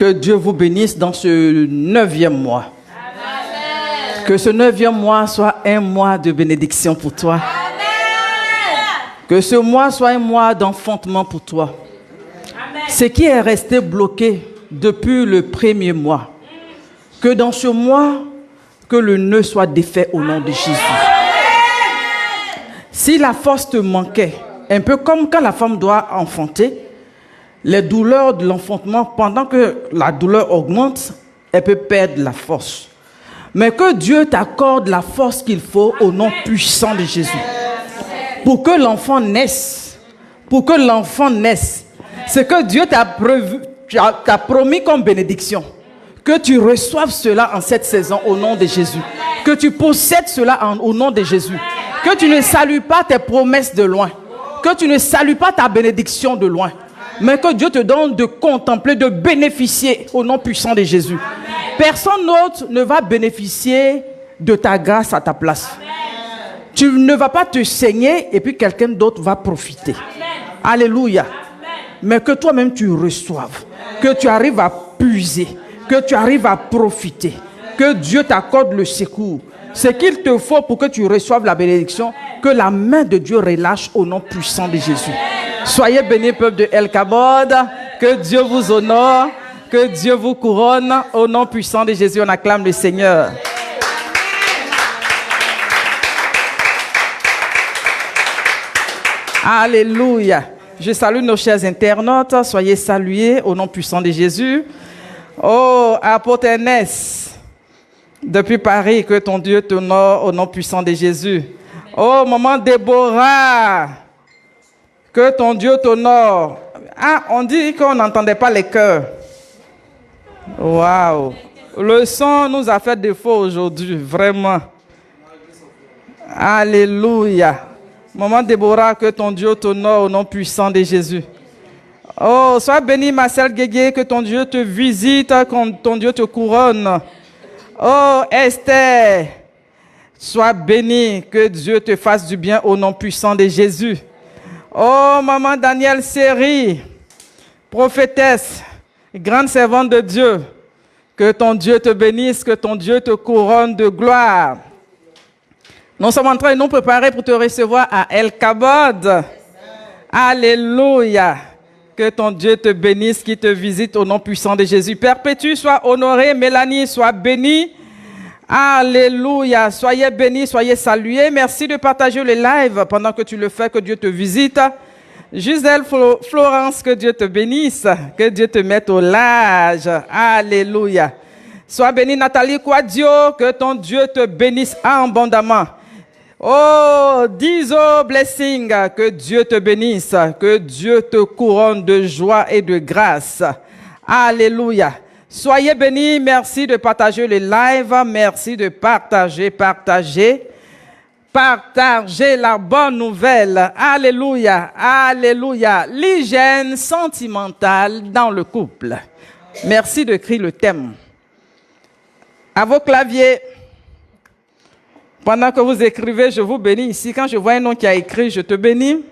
Que Dieu vous bénisse dans ce 9e mois. Amen. Que ce 9e mois soit un mois de bénédiction pour toi. Amen. Que ce mois soit un mois d'enfantement pour toi. Amen. Ce qui est resté bloqué depuis le premier mois, que dans ce mois, que le nœud soit défait au nom de Jésus. Amen. Si la force te manquait, un peu comme quand la femme doit enfanter, les douleurs de l'enfantement, pendant que la douleur augmente, elle peut perdre la force. Mais que Dieu t'accorde la force qu'il faut au nom puissant de Jésus. Pour que l'enfant naisse. Pour que l'enfant naisse. C'est que Dieu t'a promis comme bénédiction. Que tu reçoives cela en cette saison au nom de Jésus. Que tu possèdes cela au nom de Jésus. Que tu ne salues pas tes promesses de loin. Que tu ne salues pas ta bénédiction de loin. Mais que Dieu te donne de contempler, de bénéficier au nom puissant de Jésus. Amen. Personne d'autre ne va bénéficier de ta grâce à ta place. Amen. Tu ne vas pas te saigner et puis quelqu'un d'autre va profiter. Amen. Alléluia. Amen. Mais que toi-même tu reçoives. Amen. Que tu arrives à puiser. Que tu arrives à profiter. Que Dieu t'accorde le secours. Ce qu'il te faut pour que tu reçoives la bénédiction, que la main de Dieu relâche au nom puissant de Jésus. Soyez bénis, peuple de El Kabod. Que Dieu vous honore. Que Dieu vous couronne. Au nom puissant de Jésus, on acclame le Seigneur. Alléluia. Je salue nos chers internautes. Soyez salués au nom puissant de Jésus. Oh, apôtre Ernest, depuis Paris, que ton Dieu t'honore au nom puissant de Jésus. Oh, maman Déborah, que ton Dieu t'honore. Ah, on dit qu'on n'entendait pas les chœurs. Waouh. Le son nous a fait défaut aujourd'hui, vraiment. Alléluia. Maman Déborah, que ton Dieu t'honore au nom puissant de Jésus. Oh, sois béni, Marcel Guégué, que ton Dieu te visite, que ton Dieu te couronne. Oh, Esther, sois béni, que Dieu te fasse du bien au nom puissant de Jésus. Oh, maman Danielle Séry, prophétesse, grande servante de Dieu, que ton Dieu te bénisse, que ton Dieu te couronne de gloire. Nous sommes en train de nous préparer pour te recevoir à El Kabod. Alléluia. Que ton Dieu te bénisse, qui te visite au nom puissant de Jésus. Perpétue, sois honorée. Mélanie, sois bénie. Alléluia. Soyez bénis, soyez salués. Merci de partager le live pendant que tu le fais. Que Dieu te visite. Gisèle Florence, que Dieu te bénisse. Que Dieu te mette au large. Alléluia. Sois bénie, Nathalie Quadio. Que ton Dieu te bénisse abondamment. Oh, Dizo Blessing, que Dieu te bénisse, que Dieu te couronne de joie et de grâce. Alléluia. Soyez bénis, merci de partager le live, merci de partager la bonne nouvelle. Alléluia, alléluia. L'hygiène sentimentale dans le couple. Merci de créer le thème. À vos claviers. Pendant que vous écrivez, je vous bénis ici. Quand je vois un nom qui a écrit, je te bénis.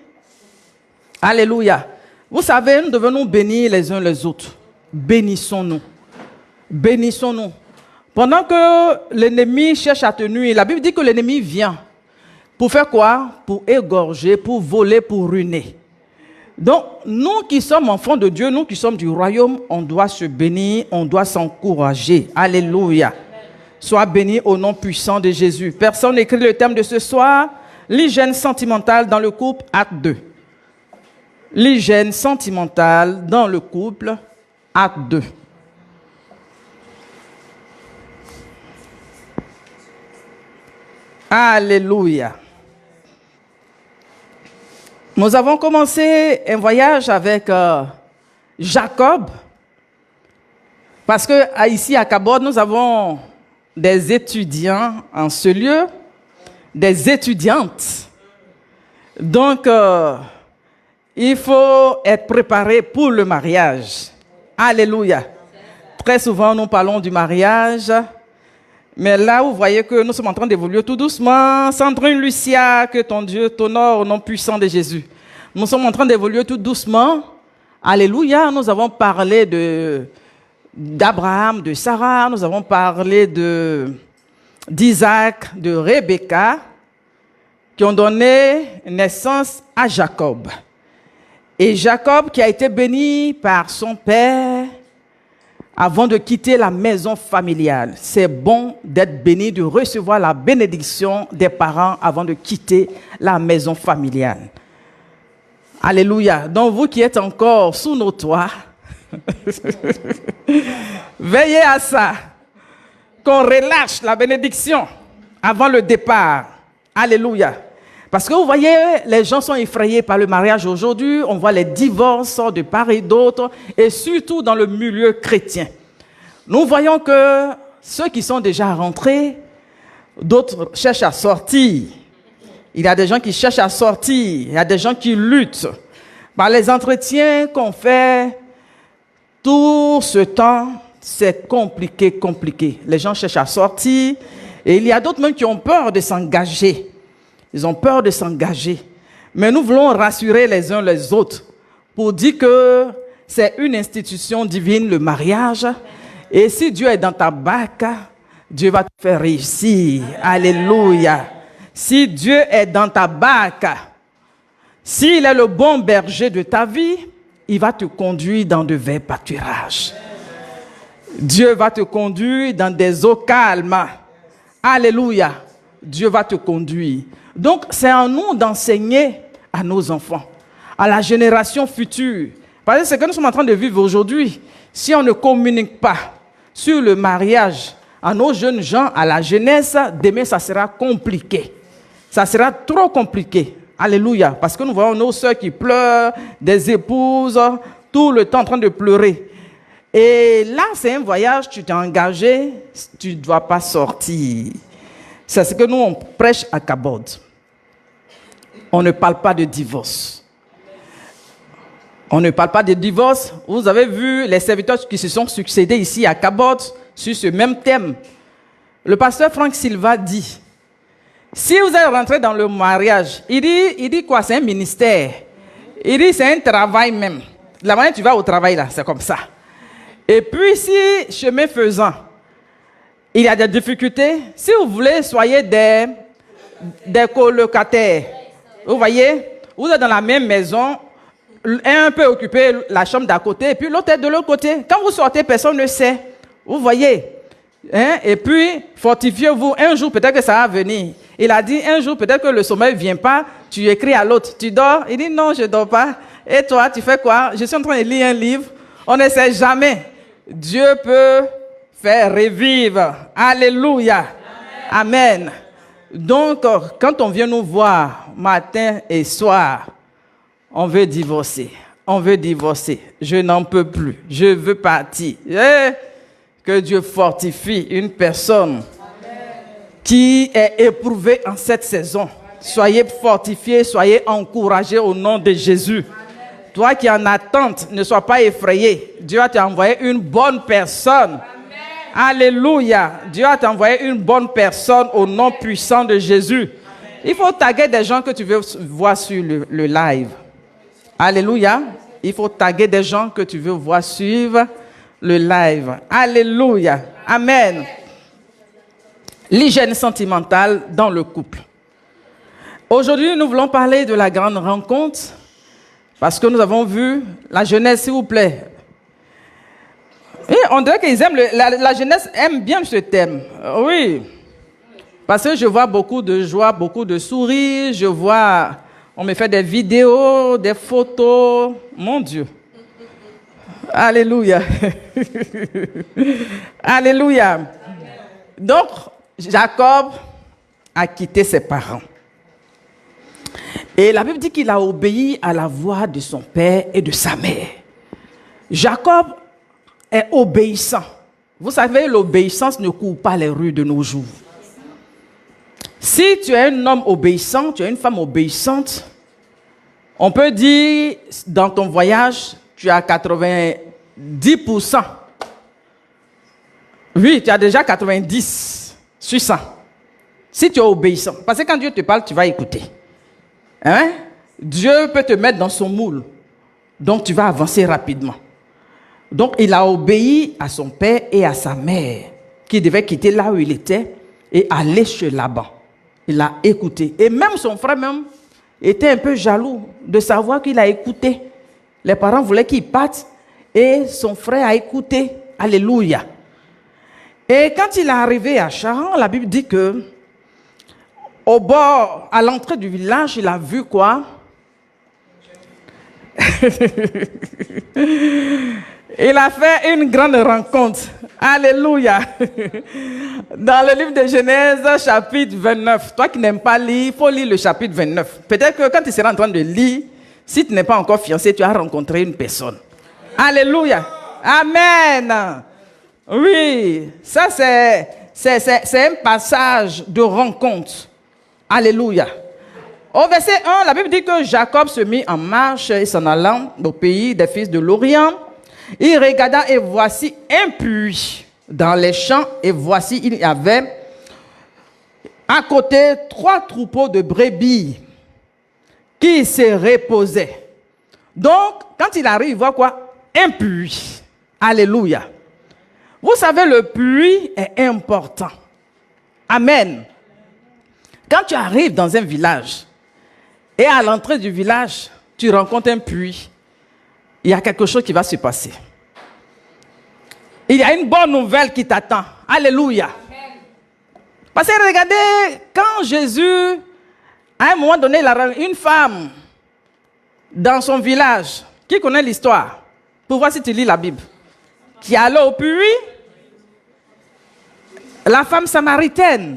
Alléluia. Vous savez, nous devons nous bénir les uns les autres. Bénissons-nous. Bénissons-nous. Pendant que l'ennemi cherche à te nuire, la Bible dit que l'ennemi vient. Pour faire quoi? Pour égorger, pour voler, pour ruiner. Donc, nous qui sommes enfants de Dieu, nous qui sommes du royaume, on doit se bénir, on doit s'encourager. Alléluia. Sois béni au nom puissant de Jésus. Personne n'écrit le thème de ce soir. L'hygiène sentimentale dans le couple, acte 2. L'hygiène sentimentale dans le couple, acte 2. Alléluia. Nous avons commencé un voyage avec Jacob. Parce que ici à Kabod, nous avons des étudiants en ce lieu, des étudiantes. Donc, il faut être préparé pour le mariage. Alléluia. Très souvent, nous parlons du mariage. Mais là, vous voyez que nous sommes en train d'évoluer tout doucement. Sandrine Lucia, que ton Dieu t'honore au nom puissant de Jésus. Nous sommes en train d'évoluer tout doucement. Alléluia. Nous avons parlé d'Abraham, de Sarah, nous avons parlé d'Isaac, de Rebecca, qui ont donné naissance à Jacob. Et Jacob qui a été béni par son père avant de quitter la maison familiale. C'est bon d'être béni, de recevoir la bénédiction des parents avant de quitter la maison familiale. Alléluia. Donc vous qui êtes encore sous nos toits, veillez à ça, qu'on relâche la bénédiction avant le départ. Alléluia. Parce que vous voyez, les gens sont effrayés par le mariage aujourd'hui. On voit les divorces de part et d'autre, et surtout dans le milieu chrétien. Nous voyons que ceux qui sont déjà rentrés, d'autres cherchent à sortir. Il y a des gens qui cherchent à sortir. Il y a des gens qui luttent. Par les entretiens qu'on fait, tout ce temps, c'est compliqué. Les gens cherchent à sortir. Et il y a d'autres même qui ont peur de s'engager. Ils ont peur de s'engager. Mais nous voulons rassurer les uns les autres pour dire que c'est une institution divine, le mariage. Et si Dieu est dans ta barque, Dieu va te faire réussir. Alléluia. Si Dieu est dans ta barque, s'il est le bon berger de ta vie, il va te conduire dans de verts pâturages. Dieu va te conduire dans des eaux calmes. Alléluia. Dieu va te conduire. Donc, c'est à nous d'enseigner à nos enfants, à la génération future. Parce que ce que nous sommes en train de vivre aujourd'hui, si on ne communique pas sur le mariage à nos jeunes gens, à la jeunesse, demain, ça sera compliqué. Ça sera trop compliqué. Alléluia. Parce que nous voyons nos sœurs qui pleurent, des épouses, tout le temps en train de pleurer. Et là, c'est un voyage, tu t'es engagé, tu ne dois pas sortir. C'est ce que nous, on prêche à Cabod. On ne parle pas de divorce. On ne parle pas de divorce. Vous avez vu les serviteurs qui se sont succédés ici à Cabot sur ce même thème. Le pasteur Franck Silva dit, si vous êtes rentré dans le mariage, il dit quoi? C'est un ministère. Il dit c'est un travail même. La manière dont tu vas au travail là, c'est comme ça. Et puis si, chemin faisant, il y a des difficultés, si vous voulez, soyez des colocataires. Vous voyez, vous êtes dans la même maison, un peut occuper la chambre d'à côté, et puis l'autre est de l'autre côté. Quand vous sortez, personne ne sait. Vous voyez. Et puis, fortifiez-vous. Un jour, peut-être que ça va venir. Il a dit, un jour, peut-être que le sommeil ne vient pas. Tu écris à l'autre, tu dors. Il dit, non, je ne dors pas. Et toi, tu fais quoi? Je suis en train de lire un livre. On ne sait jamais. Dieu peut faire revivre. Alléluia. Amen. Amen. Donc, quand on vient nous voir matin et soir, on veut divorcer. On veut divorcer. Je n'en peux plus. Je veux partir. Que Dieu fortifie une personne qui est éprouvée en cette saison. Soyez fortifiés, soyez encouragés au nom de Jésus. Toi qui es en attente, ne sois pas effrayé. Dieu va t'envoyer une bonne personne. Alléluia. Dieu va t'envoyer une bonne personne au nom puissant de Jésus. Il faut taguer des gens que tu veux voir sur le live. Alléluia. Il faut taguer des gens que tu veux voir suivre le live. Alléluia. Amen. L'hygiène sentimentale dans le couple. Aujourd'hui, nous voulons parler de la grande rencontre parce que nous avons vu la jeunesse, s'il vous plaît. Et on dirait qu'ils aiment, la jeunesse aime bien ce thème. Oui. Parce que je vois beaucoup de joie, beaucoup de sourires. Je vois, on me fait des vidéos, des photos. Mon Dieu. Alléluia. Alléluia. Donc, Jacob a quitté ses parents. Et la Bible dit qu'il a obéi à la voix de son père et de sa mère. Jacob est obéissant. Vous savez, l'obéissance ne court pas les rues de nos jours. Si tu es un homme obéissant, tu es une femme obéissante, on peut dire, dans ton voyage, tu as 90%. Oui, tu as déjà 90 sur 100. Si tu es obéissant. Parce que quand Dieu te parle, tu vas écouter. Dieu peut te mettre dans son moule. Donc, tu vas avancer rapidement. Donc, il a obéi à son père et à sa mère, qui devaient quitter là où il était et aller chez Laban. Il a écouté. Et même son frère même était un peu jaloux de savoir qu'il a écouté. Les parents voulaient qu'il parte et son frère a écouté. Alléluia. Et quand il est arrivé à Charan, la Bible dit que au bord, à l'entrée du village, il a vu quoi? Il a fait une grande rencontre. Alléluia. Dans le livre de Genèse, chapitre 29. Toi qui n'aimes pas lire, il faut lire le chapitre 29. Peut-être que quand tu seras en train de lire, si tu n'es pas encore fiancé, tu as rencontré une personne. Alléluia. Amen. Oui, ça c'est un passage de rencontre. Alléluia. Au verset 1, la Bible dit que Jacob se mit en marche et s'en allant au pays des fils de l'Orient. Il regarda et voici un puits dans les champs et voici il y avait à côté 3 troupeaux de brebis qui se reposaient. Donc, quand il arrive, il voit quoi? Un puits. Alléluia. Vous savez, le puits est important. Amen. Quand tu arrives dans un village et à l'entrée du village, tu rencontres un puits, il y a quelque chose qui va se passer. Il y a une bonne nouvelle qui t'attend. Alléluia. Parce que regardez, quand Jésus, à un moment donné, il a une femme dans son village, qui connaît l'histoire, pour voir si tu lis la Bible, qui allait au puits, la femme samaritaine,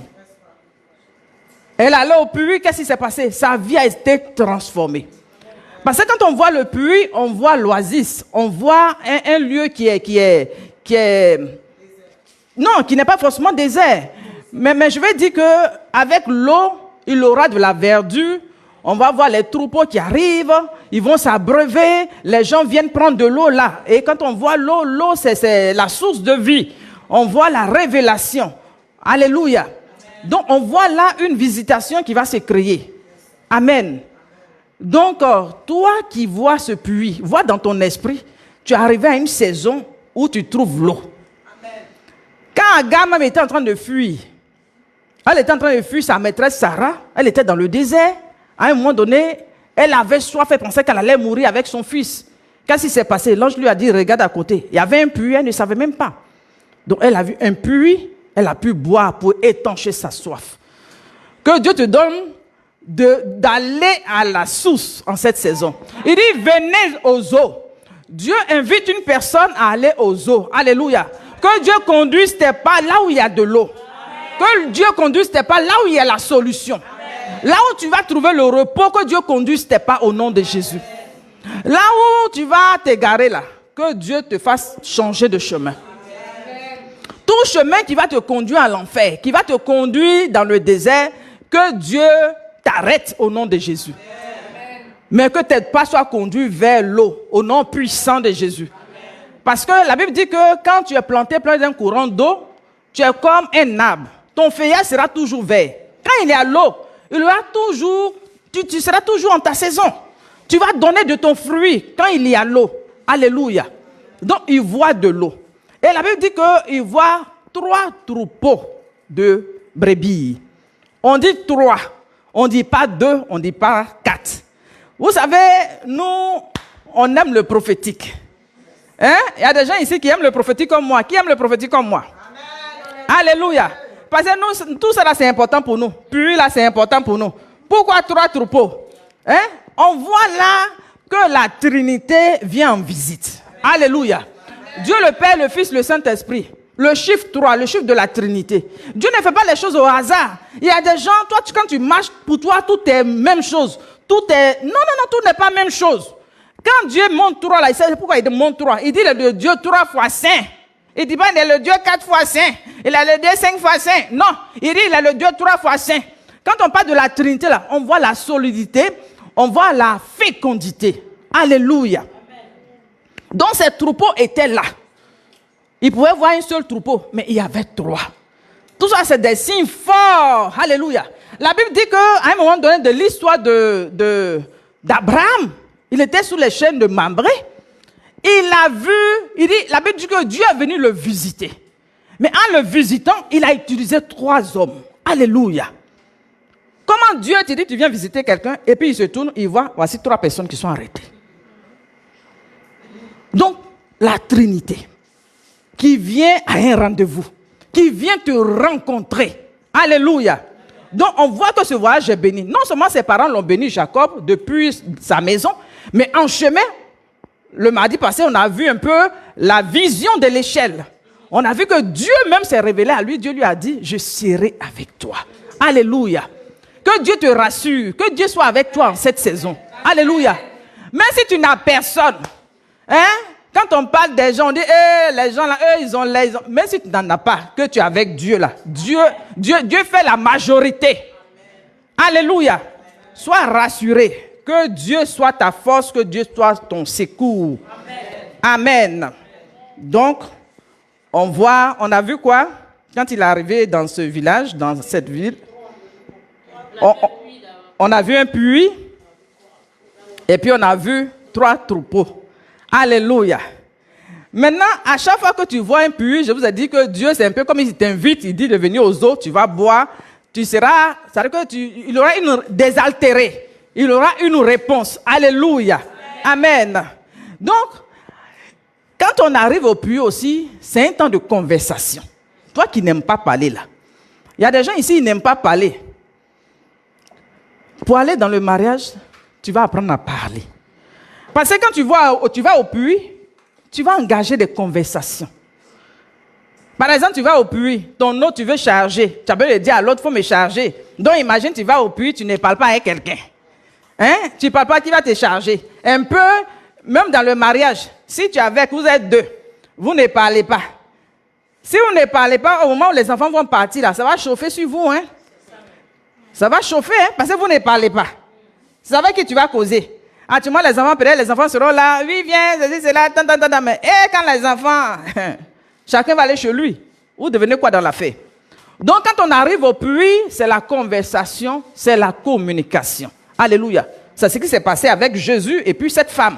elle allait au puits, qu'est-ce qui s'est passé? Sa vie a été transformée. Parce que quand on voit le puits, on voit l'oasis, on voit un lieu qui n'est pas forcément désert. Mais je vais dire qu'avec l'eau, il aura de la verdure. On va voir les troupeaux qui arrivent, ils vont s'abreuver, les gens viennent prendre de l'eau là. Et quand on voit l'eau, l'eau c'est la source de vie. On voit la révélation. Alléluia. Donc on voit là une visitation qui va se créer. Amen. Donc toi qui vois ce puits, vois dans ton esprit, tu es arrivé à une saison où tu trouves l'eau. Quand Agar même était en train de fuir, elle était en train de fuir sa maîtresse Sarah, elle était dans le désert. À un moment donné, elle avait soif, elle pensait qu'elle allait mourir avec son fils. Qu'est-ce qui s'est passé? L'ange lui a dit, regarde à côté. Il y avait un puits, elle ne savait même pas. Donc elle a vu un puits, elle a pu boire pour étancher sa soif. Que Dieu te donne d'aller à la source en cette saison. Il dit, venez aux eaux. Dieu invite une personne à aller aux eaux. Alléluia. Que Dieu conduise tes pas là où il y a de l'eau. Que Dieu conduise tes pas là où il y a la solution. Là où tu vas trouver le repos, que Dieu conduise tes pas au nom de Jésus. Là où tu vas t'égarer là, que Dieu te fasse changer de chemin. Tout chemin qui va te conduire à l'enfer, qui va te conduire dans le désert, que Dieu t'arrête au nom de Jésus. Mais que tes pas soient conduits vers l'eau, au nom puissant de Jésus. Parce que la Bible dit que quand tu es planté près d'un courant d'eau, tu es comme un arbre. Ton feuillage sera toujours vert. Quand il y a l'eau, il y aura toujours, tu seras toujours en ta saison. Tu vas donner de ton fruit quand il y a l'eau. Alléluia. Donc, il voit de l'eau. Et la Bible dit qu'il voit 3 troupeaux de brebis. On dit 3. On ne dit pas 2, on ne dit pas 4. Vous savez, nous, on aime le prophétique. Hein? Il y a des gens ici qui aiment le prophétique comme moi. Qui aime le prophétique comme moi? Amen. Alléluia. Parce que nous, tout ça là, c'est important pour nous. Puis là, c'est important pour nous. Pourquoi 3 troupeaux? Hein? On voit là que la Trinité vient en visite. Amen. Alléluia. Amen. Dieu le Père, le Fils, le Saint-Esprit. Le chiffre 3, le chiffre de la Trinité. Dieu ne fait pas les choses au hasard. Il y a des gens, toi, quand tu marches, pour toi, tout est même chose. Tout est... Non, tout n'est pas même chose. Quand Dieu montre 3, là, il sait pourquoi il montre 3. Il dit le Dieu 3 fois saint. Il dit pas il est le Dieu 4 fois saint. Il est le Dieu 5 fois saint. Non, il dit il est le Dieu 3 fois saint. Quand on parle de la Trinité, là, on voit la solidité, on voit la fécondité. Alléluia. Amen. Donc ces troupeaux étaient là. Ils pouvaient voir un seul troupeau, mais il y avait 3. Tout ça, c'est des signes forts. Alléluia. La Bible dit qu'à un moment donné de l'histoire d'Abraham, il était sous les chaînes de Mambré. il a vu, la Bible dit que Dieu est venu le visiter. Mais en le visitant, il a utilisé 3 hommes. Alléluia. Comment Dieu te dit, tu viens visiter quelqu'un, et puis il se tourne, il voit, voici 3 personnes qui sont arrêtées. Donc, la Trinité, qui vient à un rendez-vous, qui vient te rencontrer. Alléluia. Donc, on voit que ce voyage est béni. Non seulement ses parents l'ont béni, Jacob, depuis sa maison, mais en chemin, le mardi passé, on a vu un peu la vision de l'échelle. On a vu que Dieu même s'est révélé à lui. Dieu lui a dit, je serai avec toi. Alléluia. Que Dieu te rassure, que Dieu soit avec toi en cette saison. Alléluia. Même si tu n'as personne, hein? Quand on parle des gens, on dit, les gens là, eux, ils ont les... Même si tu n'en as pas, que tu es avec Dieu là, Dieu fait la majorité. Alléluia. Sois rassuré. Que Dieu soit ta force, que Dieu soit ton secours. Amen. Donc, on a vu quoi? Quand il est arrivé dans ce village, dans cette ville, on a vu un puits, et puis on a vu 3 troupeaux. Alléluia. Maintenant, à chaque fois que tu vois un puits, je vous ai dit que Dieu, c'est un peu comme il t'invite, il dit de venir aux eaux, tu vas boire, tu seras, ça veut dire que il aura une désaltérée. Il aura une réponse. Alléluia. Amen. Donc, quand on arrive au puits aussi, c'est un temps de conversation. Toi qui n'aimes pas parler là. Il y a des gens ici qui n'aiment pas parler. Pour aller dans le mariage, tu vas apprendre à parler. Parce que quand tu vas au puits, tu vas engager des conversations. Par exemple, tu vas au puits, ton eau, tu veux charger. Tu peux le dire à l'autre, il faut me charger. Donc, imagine, tu vas au puits, tu ne parles pas avec quelqu'un. Hein? Tu ne parles pas qui va te charger. Un peu, même dans le mariage, si tu es avec, vous êtes 2, vous ne parlez pas. Si vous ne parlez pas, au moment où les enfants vont partir, là, ça va chauffer sur vous. Hein? Ça va chauffer, hein, parce que vous ne parlez pas. C'est avec qui tu vas causer. Actuellement, les enfants, peut-être les enfants seront là. Oui, viens, c'est là, tant. Mais quand les enfants, chacun va aller chez lui. Vous devenez quoi dans l'affaire? Donc, quand on arrive au puits, c'est la conversation, c'est la communication. Alléluia. C'est ce qui s'est passé avec Jésus et puis cette femme.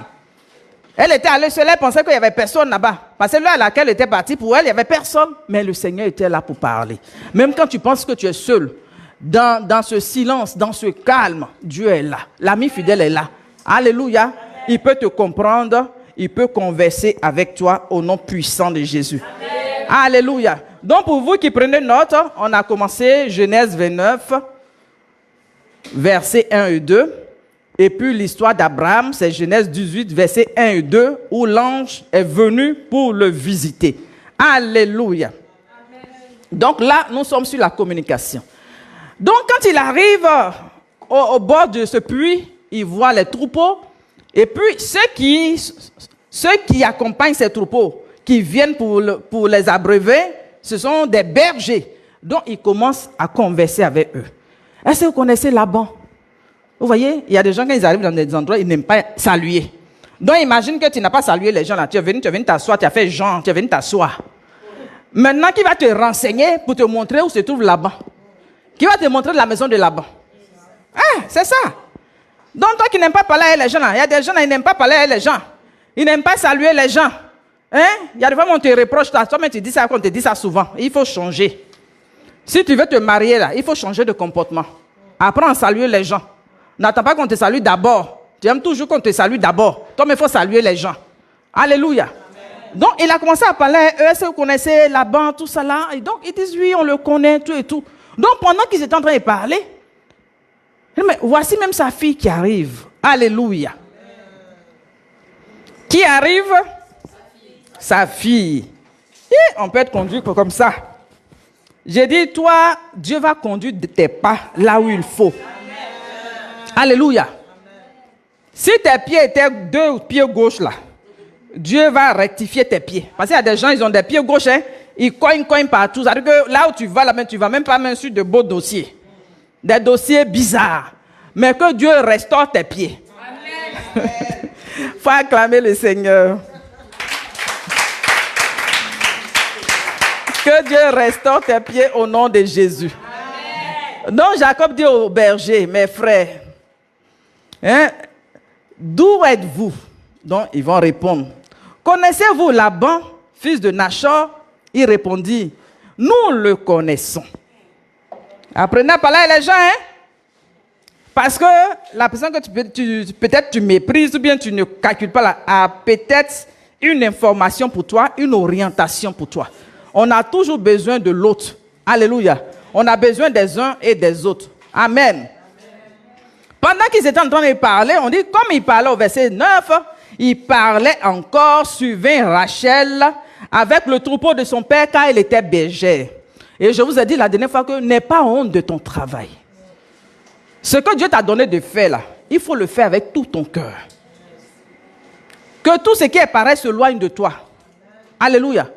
Elle était allée seule, elle pensait qu'il n'y avait personne là-bas. Parce que là à laquelle elle était partie, pour elle, il n'y avait personne. Mais le Seigneur était là pour parler. Même quand tu penses que tu es seul, dans ce silence, dans ce calme, Dieu est là. L'ami fidèle est là. Alléluia. Il peut te comprendre, il peut converser avec toi au nom puissant de Jésus. Amen. Alléluia. Donc pour vous qui prenez note, on a commencé Genèse 29, versets 1 et 2. Et puis l'histoire d'Abraham, c'est Genèse 18, versets 1 et 2, où l'ange est venu pour le visiter. Alléluia. Amen. Donc là, nous sommes sur la communication. Donc quand il arrive au bord de ce puits, il voit les troupeaux. Et puis ceux qui accompagnent ces troupeaux, qui viennent pour les abreuver, ce sont des bergers. Donc il commence à converser avec eux. Est-ce que vous connaissez Laban? Vous voyez, il y a des gens, quand ils arrivent dans des endroits, ils n'aiment pas saluer. Donc, imagine que tu n'as pas salué les gens là. Tu es venu t'asseoir, tu as fait genre, tu es venu t'asseoir. Maintenant, qui va te renseigner pour te montrer où se trouve Laban? Qui va te montrer la maison de Laban? Ah, c'est ça. Donc, toi qui n'aimes pas parler avec les gens là, il y a des gens là, ils n'aiment pas parler avec les gens. Ils n'aiment pas saluer les gens. Hein? Il y a des fois, on te reproche, toi, mais tu dis ça, on te dit ça souvent. Il faut changer. Si tu veux te marier là, il faut changer de comportement. Apprends à saluer les gens. N'attends pas qu'on te salue d'abord. Tu aimes toujours qu'on te salue d'abord. Toi, mais il faut saluer les gens. Alléluia. Amen. Donc, il a commencé à parler. Est-ce que vous connaissez Laban, tout ça là? Et donc, ils disent oui, on le connaît, tout et tout. Donc, pendant qu'ils étaient en train de parler, mais voici même sa fille qui arrive. Alléluia. Qui arrive? Sa fille. Et on peut être conduit comme ça. J'ai dit, toi, Dieu va conduire tes pas là où il faut. Alléluia. Amen. Si tes pieds étaient 2 pieds gauche là, Dieu va rectifier tes pieds. Parce qu'il y a des gens, ils ont des pieds gauches, hein, ils cognent partout. C'est-à-dire que là où tu vas, tu vas même pas sur de beaux dossiers. Des dossiers bizarres. Mais que Dieu restaure tes pieds. Amen. Faut acclamer le Seigneur. Que Dieu restaure tes pieds au nom de Jésus. Amen. Donc Jacob dit au berger, mes frères, hein, d'où êtes-vous? Donc, ils vont répondre. Connaissez-vous Laban, fils de Nachor? Il répondit, nous le connaissons. Apprenez à parler les gens, hein? Parce que la personne que peut-être tu méprises ou bien tu ne calcules pas là, a peut-être une information pour toi, une orientation pour toi. On a toujours besoin de l'autre. Alléluia. On a besoin des uns et des autres. Amen. Pendant qu'ils étaient en train de parler, on dit, comme il parlait au verset 9, il parlait encore, survint Rachel avec le troupeau de son père car il était berger. Et je vous ai dit la dernière fois que n'aie pas honte de ton travail. Ce que Dieu t'a donné de faire là, il faut le faire avec tout ton cœur. Que tout ce qui est pareil s'éloigne de toi. Alléluia.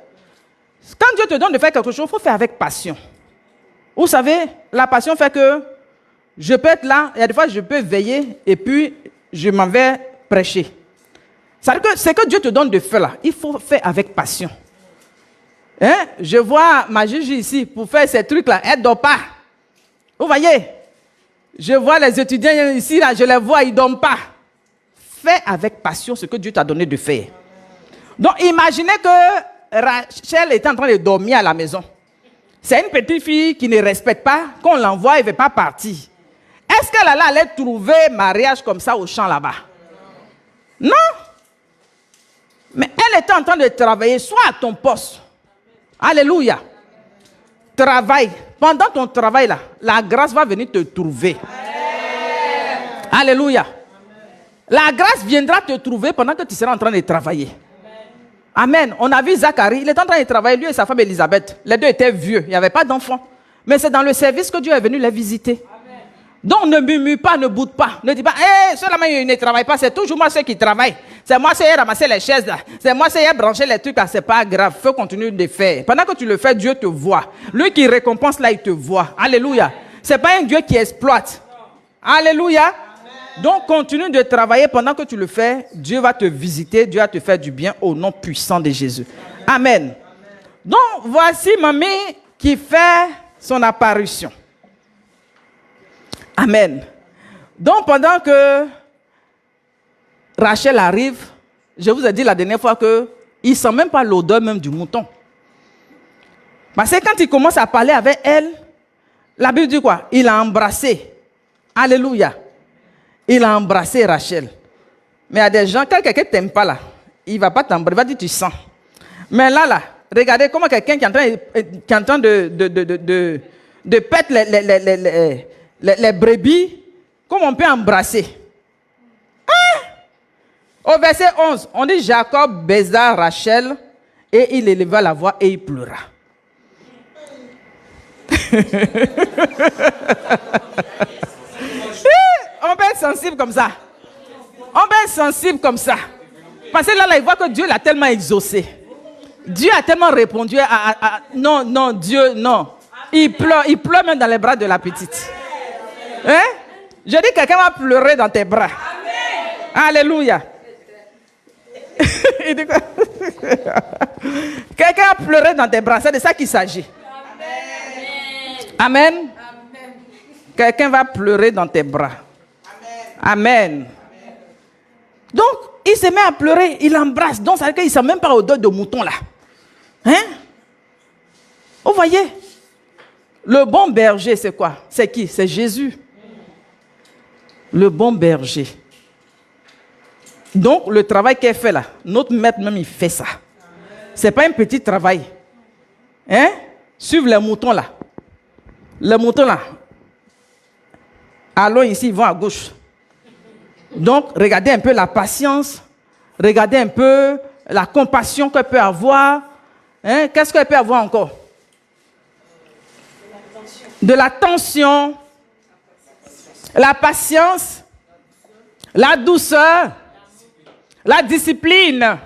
Quand Dieu te donne de faire quelque chose, il faut faire avec passion. Vous savez, la passion fait que je peux être là, il y a des fois je peux veiller et puis je m'en vais prêcher. C'est-à-dire que ce que Dieu te donne de faire là, il faut faire avec passion. Hein? Je vois ma juge ici pour faire ces trucs-là, elle ne dort pas. Vous voyez? Je vois les étudiants ici, là, je les vois, ils ne dorment pas. Fais avec passion ce que Dieu t'a donné de faire. Donc, imaginez que Rachel est en train de dormir à la maison. C'est une petite fille qui ne respecte pas, qu'on l'envoie, elle ne veut pas partir. Est-ce qu'elle allait trouver mariage comme ça au champ là-bas? Non. Mais elle était en train de travailler, soit à ton poste. Alléluia. Travaille. Pendant ton travail là, la grâce va venir te trouver. Alléluia. La grâce viendra te trouver pendant que tu seras en train de travailler. Amen. On a vu Zacharie, il est en train de travailler, lui et sa femme Elisabeth. Les deux étaient vieux, il n'y avait pas d'enfants. Mais c'est dans le service que Dieu est venu les visiter. Amen. Donc ne murmure pas, ne boude pas. Ne dis pas, seulement il ne travaille pas, c'est toujours moi ceux qui travaillent. C'est moi qui ai ramassé les chaises là. C'est moi qui ai branché les trucs là, c'est pas grave. Il faut continuer de faire. Pendant que tu le fais, Dieu te voit. Lui qui récompense là, il te voit. Alléluia. C'est pas un Dieu qui exploite. Alléluia. Donc, continue de travailler pendant que tu le fais. Dieu va te visiter, Dieu va te faire du bien au nom puissant de Jésus. Amen. Donc, voici mamie qui fait son apparition. Amen. Donc, pendant que Rachel arrive, je vous ai dit la dernière fois qu'il ne sent même pas l'odeur même du mouton. Parce que quand il commence à parler avec elle, la Bible dit quoi? Il a embrassé. Alléluia. Il a embrassé Rachel. Mais il y a des gens, quand quelqu'un ne t'aime pas là, il ne va pas t'embrasser, il va dire tu sens. Mais là, regardez comment quelqu'un qui est en train de pète les brebis, comment on peut embrasser. Hein? Au verset 11, on dit Jacob baisa Rachel et il éleva la voix et il pleura. On peut être sensible comme ça. On peut être sensible comme ça. Parce que là, il voit que Dieu l'a tellement exaucé. Dieu a tellement répondu à non, Dieu, non. Il pleure même dans les bras de la petite. Hein? Je dis quelqu'un va pleurer dans tes bras. Alléluia. Il dit quoi? Quelqu'un va pleurer dans tes bras. C'est de ça qu'il s'agit. Amen. Amen. Quelqu'un va pleurer dans tes bras. Amen. Donc, il se met à pleurer, il embrasse. Donc, ça veut dire qu'il ne sent même pas l'odeur de mouton là. Hein? Vous voyez? Le bon berger, c'est quoi? C'est qui? C'est Jésus. Le bon berger. Donc, le travail qu'elle fait là, notre maître même, il fait ça. Ce n'est pas un petit travail. Hein? Suivre les moutons là. Les moutons là. Allons ici, ils vont à gauche. Donc, regardez un peu la patience, regardez un peu la compassion qu'elle peut avoir. Hein? Qu'est-ce qu'elle peut avoir encore? De l'attention, la patience, la douceur, la discipline,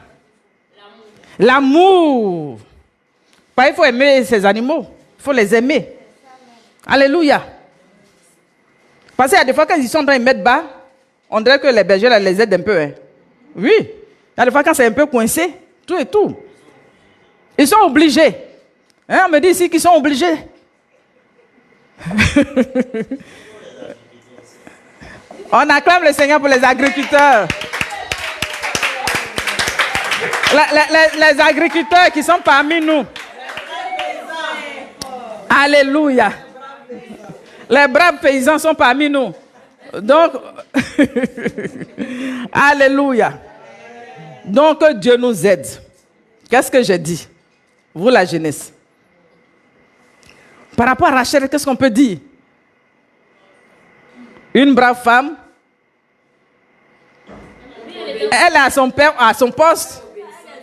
l'amour. Il faut aimer ces animaux, il faut les aimer. Alléluia. Parce qu'il y a des fois, quand ils sont en train de mettre bas, on dirait que les bergers là, les aident un peu. Hein. Oui. Il y a des fois, quand c'est un peu coincé, tout et tout. Ils sont obligés. Hein, on me dit ici qu'ils sont obligés. On acclame le Seigneur pour les agriculteurs. Les agriculteurs qui sont parmi nous. Alléluia. Les braves paysans sont parmi nous. Donc, alléluia. Donc, que Dieu nous aide. Qu'est-ce que j'ai dit? Vous, la jeunesse. Par rapport à Rachel, qu'est-ce qu'on peut dire? Une brave femme. Elle est à son père, à son poste.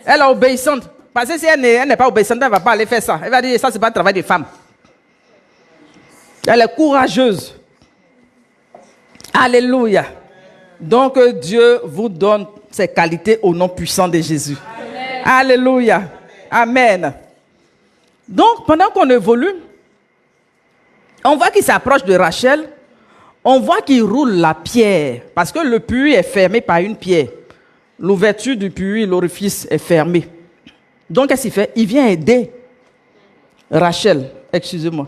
Elle est obéissante. Parce que si elle n'est pas obéissante, elle ne va pas aller faire ça. Elle va dire, ça, ce n'est pas le travail des femmes. Elle est courageuse. Alléluia. Donc, Dieu vous donne ses qualités au nom puissant de Jésus. Amen. Alléluia. Amen. Donc, pendant qu'on évolue, on voit qu'il s'approche de Rachel. On voit qu'il roule la pierre. Parce que le puits est fermé par une pierre. L'ouverture du puits, l'orifice est fermé. Donc, qu'est-ce qu'il fait? Il vient aider Rachel. Excusez-moi.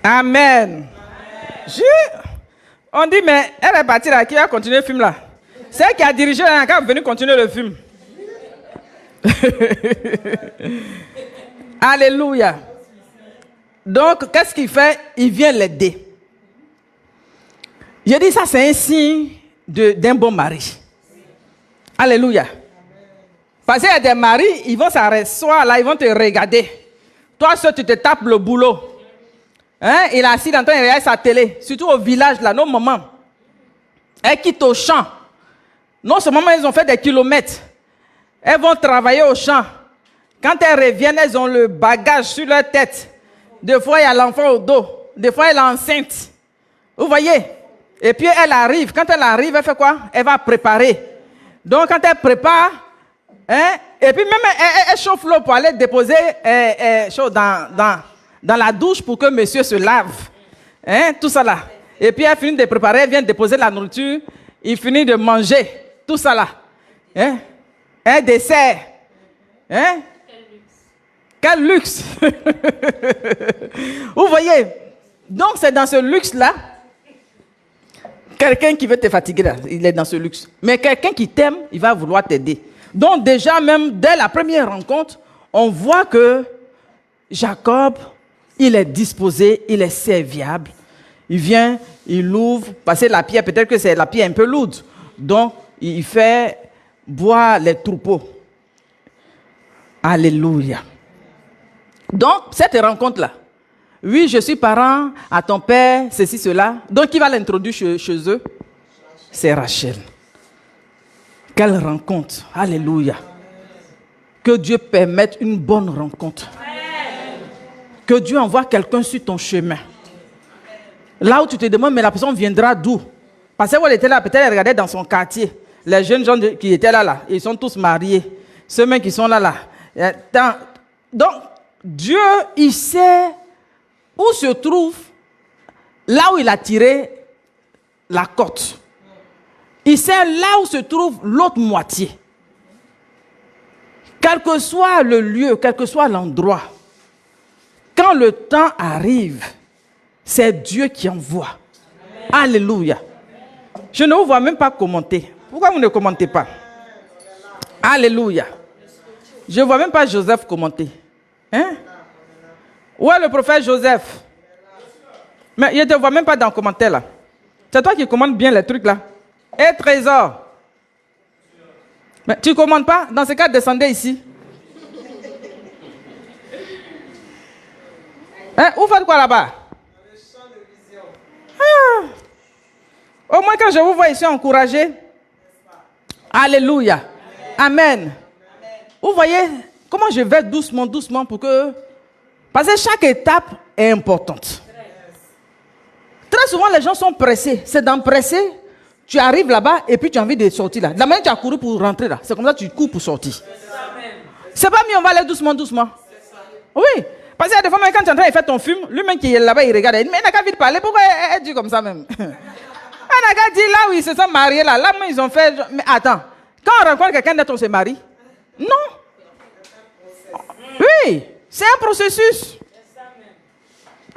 Amen. On dit, mais elle est partie là, qui va continuer le film là? C'est elle qui a dirigé là, qui est venue continuer le film. Alléluia. Donc, qu'est-ce qu'il fait? Il vient l'aider. J'ai dit, ça c'est un signe d'un bon mari. Alléluia. Parce qu'il y a des maris, ils vont s'asseoir là, ils vont te regarder. Toi, seul, tu te tapes le boulot. Hein? Il est assis dans ton il regarde sa télé. Surtout au village, là, nos mamans. Elles quittent au champ. Non seulement ils ont fait des kilomètres. Elles vont travailler au champ. Quand elles reviennent, elles ont le bagage sur leur tête. Des fois, il y a l'enfant au dos. Des fois, elle est enceinte. Vous voyez? Et puis, elle arrive. Quand elle arrive, elle fait quoi? Elle va préparer. Donc, quand elle prépare, hein? Et puis même, elle chauffe l'eau pour aller déposer dans la douche pour que monsieur se lave. Hein? Tout ça là. Et puis elle finit de préparer, elle vient déposer la nourriture, il finit de manger. Tout ça là. Hein? Un dessert. Hein? Quel luxe. Vous voyez? Donc c'est dans ce luxe-là, quelqu'un qui veut te fatiguer, là, il est dans ce luxe. Mais quelqu'un qui t'aime, il va vouloir t'aider. Donc déjà, même dès la première rencontre, on voit que Jacob, il est disposé, il est serviable. Il vient, il ouvre, parce que la pierre, peut-être que c'est la pierre un peu lourde. Donc, il fait boire les troupeaux. Alléluia. Donc, cette rencontre-là, oui, je suis parent à ton père, ceci, cela. Donc, qui va l'introduire chez eux? C'est Rachel. Quelle rencontre. Alléluia. Que Dieu permette une bonne rencontre. Que Dieu envoie quelqu'un sur ton chemin. Là où tu te demandes, mais la personne viendra d'où? Parce qu'elle était là, peut-être elle regardait dans son quartier. Les jeunes gens qui étaient là, ils sont tous mariés. Ceux mêmes qui sont là. Donc, Dieu, il sait où se trouve, là où il a tiré la côte. Il sait là où se trouve l'autre moitié. Quel que soit le lieu, quel que soit l'endroit, quand le temps arrive, c'est Dieu qui envoie. Amen. Alléluia. Je ne vous vois même pas commenter. Pourquoi vous ne commentez pas? Alléluia. Je ne vois même pas Joseph commenter. Hein? Où est le prophète Joseph? Mais je ne te vois même pas dans le commentaire là. C'est toi qui commandes bien les trucs là. Et trésor. Mais tu ne commandes pas? Dans ce cas, descendez ici. Hein? Vous faites quoi là-bas? Ah. Au moins quand je vous vois ici encouragé. Alléluia. Amen. Vous voyez comment je vais doucement, doucement pour que... Parce que chaque étape est importante. Très souvent les gens sont pressés. C'est d'empresser. Tu arrives là-bas et puis tu as envie de sortir là. De la manière que tu as couru pour rentrer là. C'est comme ça que tu cours pour sortir. C'est pas mieux, on va aller doucement, doucement. Oui. Parce qu'il y a des fois, même quand tu es en train de faire ton film, lui-même qui est là-bas, il regarde. Il dit, mais il n'a qu'à vite parler. Pourquoi elle dit comme ça même? Elle n'a qu'à dire là où ils se sont mariés, là. Là, ils ont fait. Mais attends. Quand on rencontre quelqu'un d'autre, on se marie? Non. Oui. C'est un processus.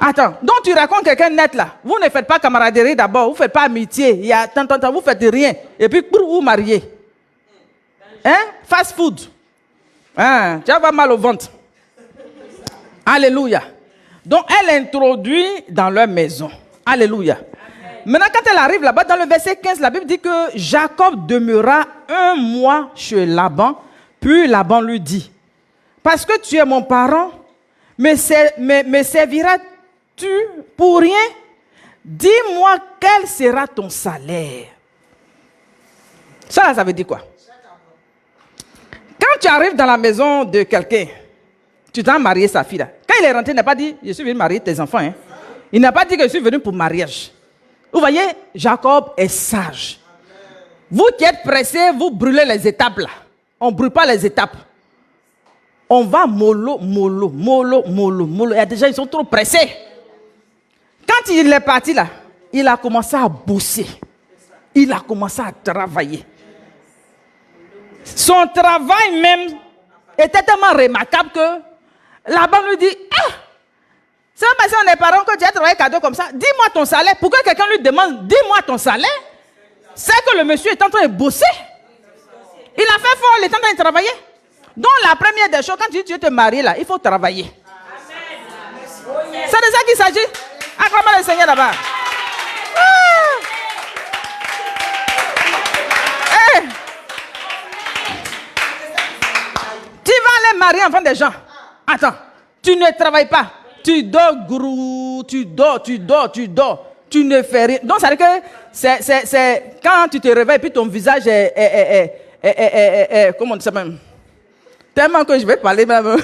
Attends. Donc, tu racontes quelqu'un net là. Vous ne faites pas camaraderie d'abord. Vous ne faites pas amitié. Il y a tant, vous ne faites rien. Et puis, vous mariez. Hein? Fast food. Hein? Tu vas avoir mal au ventre. Alléluia. Donc, elle introduit dans leur maison. Alléluia. Maintenant, quand elle arrive là-bas, dans le verset 15, la Bible dit que Jacob demeura 1 mois chez Laban. Puis Laban lui dit, parce que tu es mon parent, me serviras-tu pour rien? Dis-moi quel sera ton salaire. Ça veut dire quoi? Quand tu arrives dans la maison de quelqu'un, tu t'as marié sa fille là. Quand il est rentré, il n'a pas dit, je suis venu marier tes enfants. Hein. Il n'a pas dit que je suis venu pour mariage. Vous voyez, Jacob est sage. Vous qui êtes pressés, vous brûlez les étapes là. On ne brûle pas les étapes. On va mollo. Il y a des gens, ils sont trop pressés. Quand il est parti là, il a commencé à bosser. Il a commencé à travailler. Son travail même était tellement remarquable que Laban lui dit, c'est pas parce qu'on est parents que tu as travaillé cadeau comme ça. Dis-moi ton salaire. Pourquoi quelqu'un lui demande, dis-moi ton salaire? C'est que le monsieur est en train de bosser. Il a fait fort, il est en train de travailler. Donc la première des choses, quand tu dis tu veux te marier là, il faut travailler. C'est de ça qu'il s'agit. Acclamez le Seigneur là-bas. Tu vas aller marier enfant des gens. Attends, tu ne travailles pas. Tu dors, gourou, tu dors. Tu ne fais rien. Donc, ça veut dire que c'est quand tu te réveilles, puis ton visage est comment on dit ça même? Tellement que je vais parler même.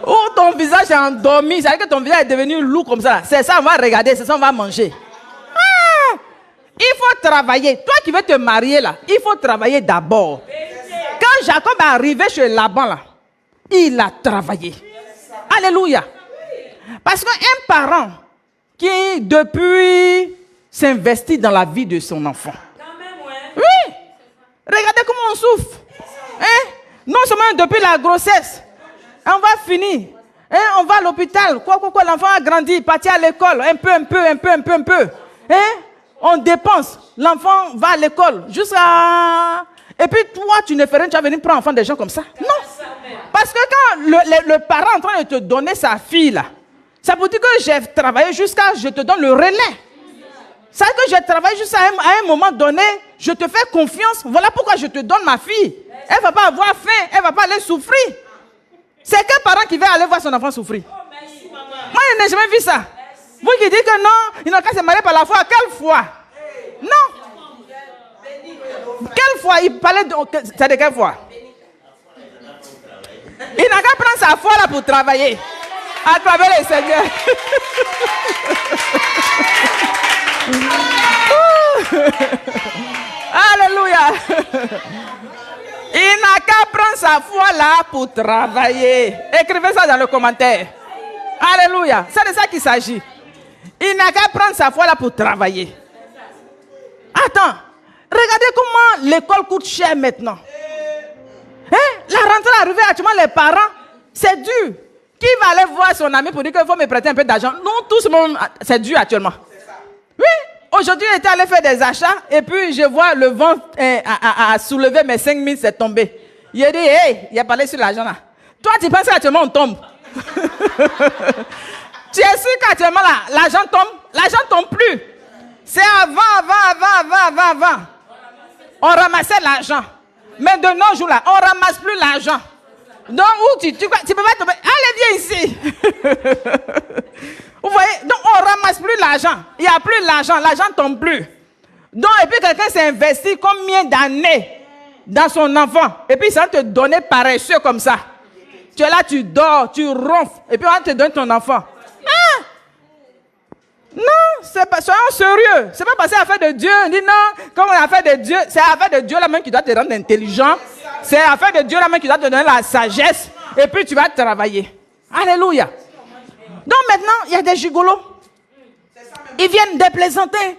Ou ton visage est endormi. Ça veut dire que ton visage est devenu lourd comme ça. C'est ça, on va regarder, c'est ça, on va manger. Il faut travailler. Toi qui veux te marier là, il faut travailler d'abord. Quand Jacob est arrivé chez Laban là, il a travaillé. Alléluia. Parce qu'un parent qui depuis s'investit dans la vie de son enfant. Oui. Regardez comment on souffre. Hein? Non seulement depuis la grossesse. On va finir. Hein? On va à l'hôpital. Quoi, l'enfant a grandi, il partit à l'école. Un peu. Hein? On dépense. L'enfant va à l'école. Jusqu'à... Et puis toi, tu ne fais rien, tu vas venir prendre l'enfant des gens comme ça. Non. Parce que quand le parent est en train de te donner sa fille là, ça veut dire que j'ai travaillé jusqu'à je te donne le relais. Ça veut dire que j'ai travaillé jusqu'à un moment donné, je te fais confiance. Voilà pourquoi je te donne ma fille. Elle ne va pas avoir faim, elle ne va pas aller souffrir. C'est quel parent qui va aller voir son enfant souffrir? Moi, je n'ai jamais vu ça. Vous qui dites que non, il n'a qu'à se marier par la foi. Quelle foi? Non. Quelle foi? Il parlait de... C'est de quelle foi? Il n'a qu'à prendre sa foi là pour travailler. Acclamez le Seigneur. Alléluia. Il n'a qu'à prendre sa foi là pour travailler. Écrivez ça dans le commentaire. Alléluia. C'est de ça qu'il s'agit. Il n'a qu'à prendre sa foi là pour travailler. Attends. Regardez comment l'école coûte cher maintenant. Hein? La rentrée est arrivée actuellement, les parents, c'est dur. Qui va aller voir son ami pour dire qu'il faut me prêter un peu d'argent? Non, tout ce monde, c'est dur actuellement. Oui, aujourd'hui, j'étais allé faire des achats et puis je vois le vent à soulever mes 5 000, c'est tombé. Il a dit, hey, il a parlé sur l'argent là. Toi, tu penses qu'actuellement on tombe? Tu es sûr qu'actuellement là, l'argent tombe? L'argent tombe plus. C'est avant. On ramassait l'argent. Mais de nos jours là, on ne ramasse plus l'argent. Donc, où tu peux pas tomber. Allez, viens ici. Vous voyez? Donc, on ne ramasse plus l'argent. Il n'y a plus l'argent. L'argent ne tombe plus. Donc, et puis quelqu'un s'est investi combien d'années dans son enfant. Et puis, ça va te donner paresseux comme ça. Tu es là, tu dors, tu ronfles. Et puis, on va te donner ton enfant. Ah! Non. soyons sérieux. C'est pas parce que c'est l'affaire de Dieu. On dit non, comme l'affaire de Dieu, c'est l'affaire de Dieu la même qui doit te rendre intelligent. C'est l'affaire de Dieu la même qui doit te donner la sagesse. Et puis tu vas travailler. Alléluia. Donc maintenant, il y a des gigolos. Ils viennent déplaisanter.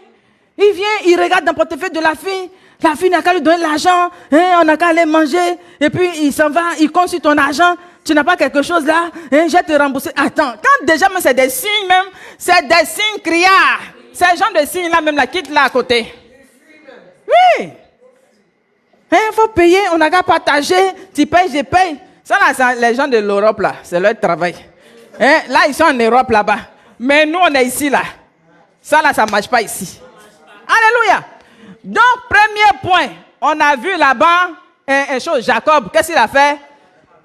Ils viennent, ils regardent dans le portefeuille de la fille. La fille n'a qu'à lui donner l'argent. On n'a qu'à aller manger. Et puis il s'en va, il compte sur ton argent. Tu n'as pas quelque chose là, je vais te rembourser. Attends, quand déjà même c'est des signes même, c'est des signes criards. Ces gens de signes là même là, quitte là à côté. Oui. Il faut payer, on n'a qu'à partager. Tu payes, je paye. Ça là, les gens de l'Europe là, c'est leur travail. Là, ils sont en Europe là-bas. Mais nous, on est ici là. Ça là, ça ne marche pas ici. Alléluia. Donc, premier point, on a vu là-bas, Jacob, qu'est-ce qu'il a fait?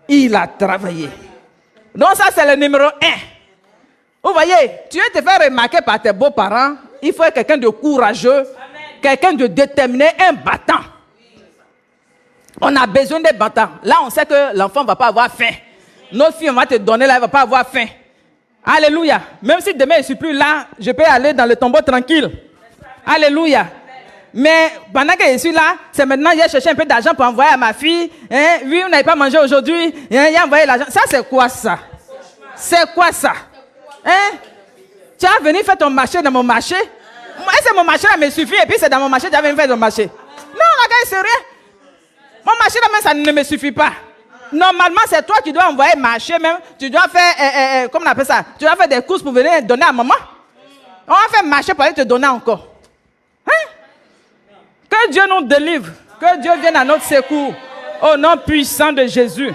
Il a travaillé. Donc ça, c'est le numéro 1. Vous voyez, tu veux te faire remarquer par tes beaux-parents, il faut être quelqu'un de courageux, quelqu'un de déterminé, un battant. On a besoin des battants. Là, on sait que l'enfant ne va pas avoir faim. Notre fille, on va te donner là, elle ne va pas avoir faim. Alléluia. Même si demain, je ne suis plus là, je peux aller dans le tombeau tranquille. Alléluia. Mais pendant que je suis là, c'est maintenant j'ai cherché un peu d'argent pour envoyer à ma fille. Oui, on n'avait pas mangé aujourd'hui. Il a envoyé l'argent. Ça, c'est quoi ça? C'est quoi ça? Tu as venu faire ton marché dans mon marché? Moi, c'est mon marché là me suffit. Et puis c'est dans mon marché que tu as venu faire ton marché. Non, la gars, c'est rien. Mon marché là même, ça ne me suffit pas. Normalement, c'est toi qui dois envoyer marché même. Tu dois faire, comment on appelle ça? Tu dois faire des courses pour venir donner à maman. On va faire marché pour aller te donner encore. Que Dieu nous délivre. Que Dieu vienne à notre secours. Au nom puissant de Jésus.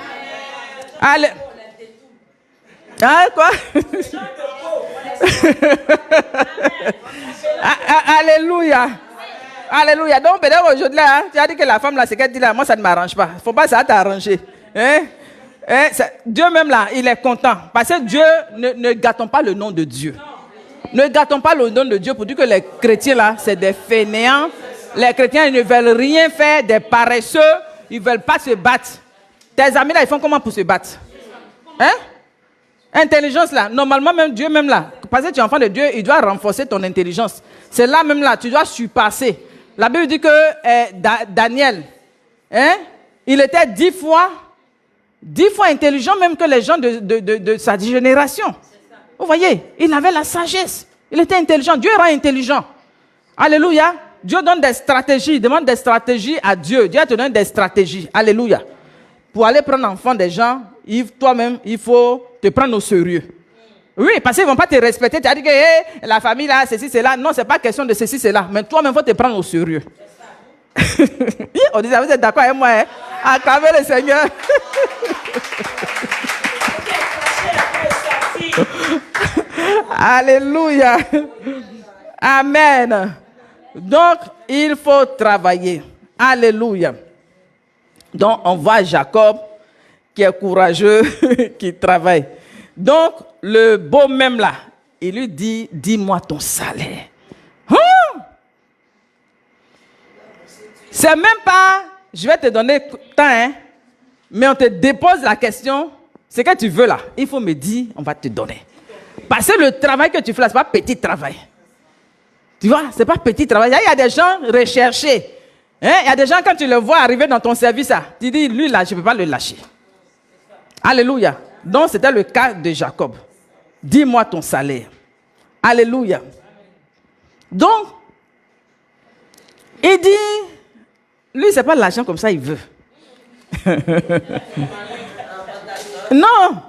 Allez. Quoi? Alléluia. Alléluia. Donc, peut-être aujourd'hui, tu as dit que la femme, là, c'est qu'elle dit là, moi, ça ne m'arrange pas. Il ne faut pas ça t'arranger. Dieu même là, il est content. Parce que Dieu, ne gâtons pas le nom de Dieu. Ne gâtons pas le nom de Dieu pour dire que les chrétiens là, c'est des fainéants. Les chrétiens, ils ne veulent rien faire, des paresseux. Ils ne veulent pas se battre. Tes amis là, ils font comment pour se battre? Intelligence là, normalement même Dieu même là, parce que tu es enfant de Dieu, il doit renforcer ton intelligence. C'est là même là, tu dois surpasser. La Bible dit que Daniel, il était 10 fois intelligent même que les gens de sa génération. Vous voyez, il avait la sagesse. Il était intelligent. Dieu rend intelligent. Alléluia. Dieu donne des stratégies. Demande des stratégies à Dieu. Dieu te donne des stratégies. Alléluia. Pour aller prendre l'enfant des gens, toi-même, il faut te prendre au sérieux. Oui, parce qu'ils ne vont pas te respecter. Tu as dit que la famille là, ceci, cela. Non, ce n'est pas question de ceci, cela. Mais toi-même, il faut te prendre au sérieux. On dit, vous êtes d'accord avec moi, acclamez le Seigneur. Alléluia. Amen. Donc, il faut travailler. Alléluia. Donc, on voit Jacob qui est courageux, qui travaille. Donc, le beau même là, il lui dit, dis-moi ton salaire. C'est même pas, je vais te donner tant, mais on te dépose la question, ce que tu veux là, il faut me dire, on va te donner. Parce que le travail que tu fais là, ce n'est pas petit travail. Tu vois, ce n'est pas petit travail. Il y a des gens recherchés. Il y a des gens, quand tu le vois arriver dans ton service, là, tu dis, lui là, je ne peux pas le lâcher. Alléluia. Donc, c'était le cas de Jacob. Dis-moi ton salaire. Alléluia. Donc, il dit, lui, ce n'est pas l'argent comme ça, il veut. Non.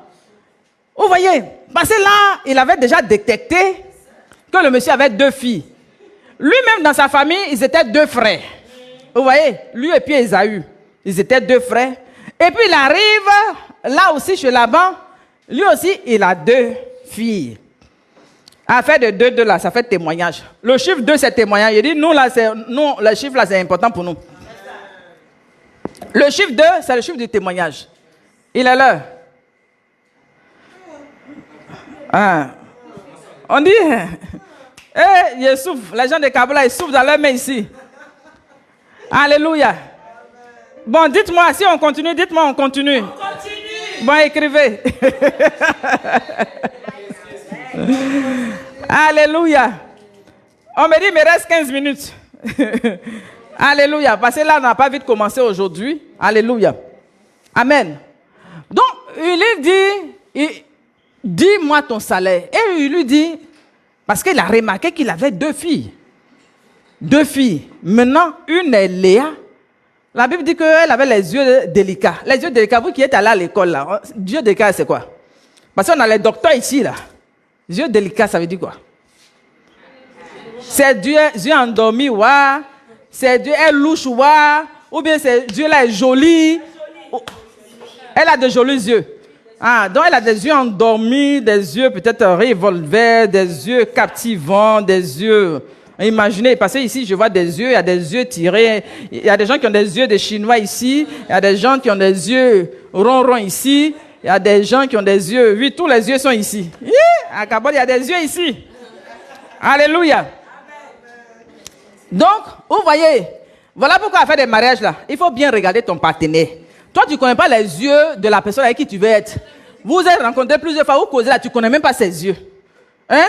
Vous voyez, parce que là, il avait déjà détecté que le monsieur avait 2 filles. Lui-même, dans sa famille, ils étaient 2 frères. Vous voyez, lui et puis Ésaü, ils étaient 2 frères. Et puis il arrive, là aussi chez Laban, lui aussi, il a 2 filles. Affaire de 2 là, ça fait témoignage. Le chiffre 2, c'est témoignage. Il dit, nous, le chiffre là, c'est important pour nous. Le chiffre 2, c'est le chiffre du témoignage. Il est là. On dit, ils souffrent. Les gens de Kabbalah, ils souffrent dans leurs mains ici. Alléluia. Bon, dites-moi, si on continue, dites-moi, on continue. On continue. Bon, écrivez. Alléluia. On me dit, il me reste 15 minutes. Alléluia. Parce que là, on n'a pas vite commencé aujourd'hui. Alléluia. Amen. Donc, il lui dit, dis-moi ton salaire. Et il lui dit, parce qu'il a remarqué qu'il avait 2 filles. 2 filles. Maintenant, une est Léa. La Bible dit qu'elle avait les yeux délicats. Les yeux délicats, vous qui êtes allé à l'école, là, yeux délicats, c'est quoi? Parce qu'on a les docteurs ici, là. Yeux délicats, ça veut dire quoi? C'est Dieu endormi, ouah. C'est Dieu, elle louche, ouah. Ou bien c'est Dieu là est joli. Elle a de jolis yeux. Ah, donc elle a des yeux endormis, des yeux peut-être revolver, des yeux captivants, des yeux... Imaginez, parce que ici je vois des yeux, il y a des yeux tirés. Il y a des gens qui ont des yeux de Chinois ici. Il y a des gens qui ont des yeux ronds ici. Il y a des gens qui ont des yeux... Oui, tous les yeux sont ici. À Kabod, il y a des yeux ici. Alléluia. Donc, vous voyez, voilà pourquoi à faire des mariages là, il faut bien regarder ton partenaire. Toi, tu ne connais pas les yeux de la personne avec qui tu veux être. Vous vous êtes rencontrés plusieurs fois, vous causez là, tu ne connais même pas ses yeux. Hein?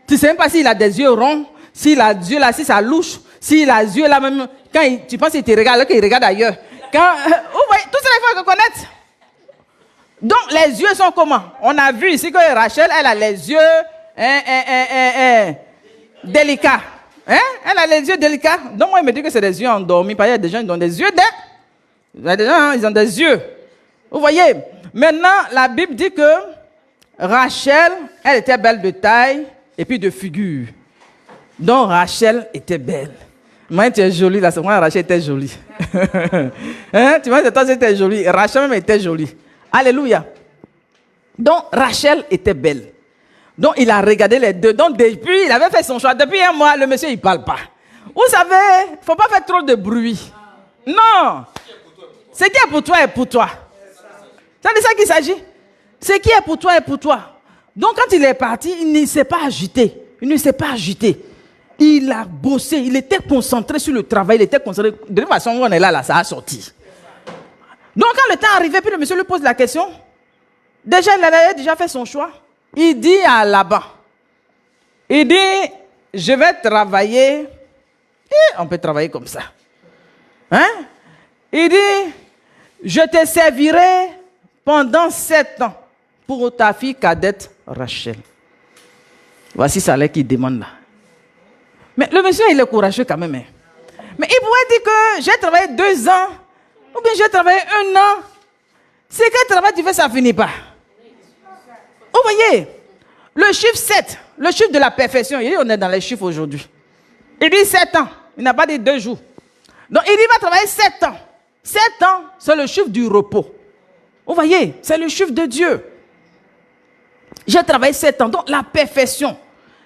Tu ne sais même pas s'il a des yeux ronds, s'il a des yeux là, si ça louche, s'il a des yeux là même, quand tu penses qu'il te regarde, là qu'il regarde ailleurs. Vous voyez, tout ça, il faut reconnaître. Donc, les yeux sont comment? On a vu ici que Rachel, elle a les yeux délicats. Hein? Elle a les yeux délicats. Donc, moi, il me dit que c'est des yeux endormis. Parce qu'il y a des gens qui ont des yeux il y a des gens, ils ont des yeux. Vous voyez? Maintenant, la Bible dit que Rachel, elle était belle de taille et puis de figure. Donc, Rachel était belle. Moi, tu es jolie là. C'est moi, Rachel était jolie. Hein? Tu vois, c'est toi, c'était jolie. Rachel même était jolie. Alléluia. Donc, Rachel était belle. Donc, il a regardé les 2. Donc, depuis, il avait fait son choix. Depuis 1 mois, le monsieur, il ne parle pas. Vous savez, il ne faut pas faire trop de bruit. Non. Ce qui est pour toi est pour toi. C'est de ça qu'il s'agit. Ce qui est pour toi est pour toi. Donc, quand il est parti, il ne s'est pas agité. Il ne s'est pas agité. Il a bossé. Il était concentré sur le travail. Il était concentré. De toute façon, on est là, ça a sorti. Donc, quand le temps est arrivé, puis le monsieur lui pose la question. Déjà, il avait déjà fait son choix. Il dit à Laban, il dit, je vais travailler. Et on peut travailler comme ça. Hein? Il dit, je te servirai pendant 7 ans pour ta fille cadette Rachel. Voici ça là qu'il demande là. Mais le monsieur, il est courageux quand même. Hein? Mais il pourrait dire que j'ai travaillé 2 ans, ou bien j'ai travaillé 1 an. C'est quel travail tu fais, ça finit pas. Vous voyez, le chiffre 7, le chiffre de la perfection, il dit, on est dans les chiffres aujourd'hui. Il dit 7 ans, il n'a pas dit 2 jours. Donc il dit, il va travailler 7 ans. 7 ans, c'est le chiffre du repos. Vous voyez, c'est le chiffre de Dieu. J'ai travaillé 7 ans, donc la perfection.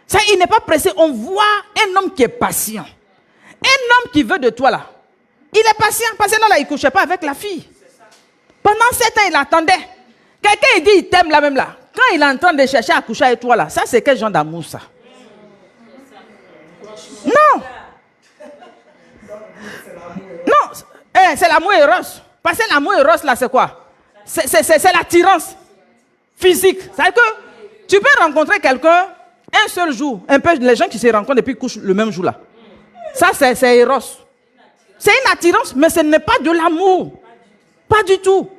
Ça, il n'est pas pressé. On voit un homme qui est patient. Un homme qui veut de toi là. Il est patient, parce que là, il ne couchait pas avec la fille. Pendant 7 ans, il attendait. Quelqu'un, il dit, il t'aime là même là. Quand il est en train de chercher à coucher avec toi là, ça c'est quel genre d'amour ça? Non. Non, c'est l'amour éros. Parce que l'amour éros là, c'est quoi? C'est l'attirance physique. C'est-à-dire que tu peux rencontrer quelqu'un un seul jour. Un peu les gens qui se rencontrent et puis couchent le même jour là. Ça c'est éros. C'est une attirance, mais ce n'est pas de l'amour. Pas du tout.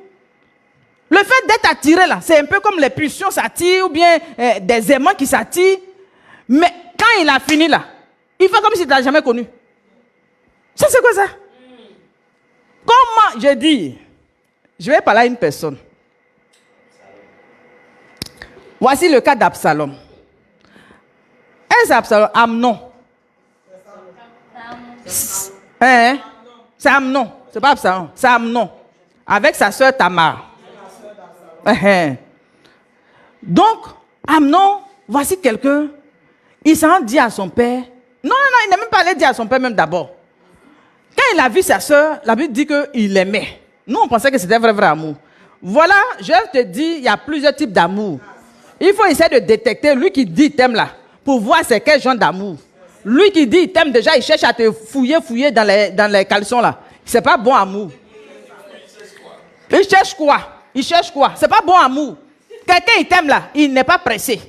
Le fait d'être attiré là, c'est un peu comme les pulsions s'attirent ou bien des aimants qui s'attirent. Mais quand il a fini là, il fait comme s'il ne t'a jamais connu. Ça c'est quoi ça? Comment, je dis, je vais parler à une personne. Voici le cas d'Absalom. Est-ce Absalom? Amnon. C'est Amnon. C'est pas Absalom, c'est Amnon. Avec sa soeur Tamar. Donc, Amnon, voici quelqu'un, il s'en dit à son père. Non, il n'a même pas allé dire à son père même d'abord. Quand il a vu sa soeur, la Bible dit qu'il l'aimait. Nous, on pensait que c'était vrai amour. Voilà, je te dis, il y a plusieurs types d'amour. Il faut essayer de détecter, lui qui dit t'aime là, pour voir c'est quel genre d'amour. Lui qui dit t'aime déjà, il cherche à te fouiller dans les caleçons là. C'est pas bon amour. Il cherche quoi? Il cherche quoi? C'est pas bon amour. Quelqu'un il t'aime là, il n'est pas pressé.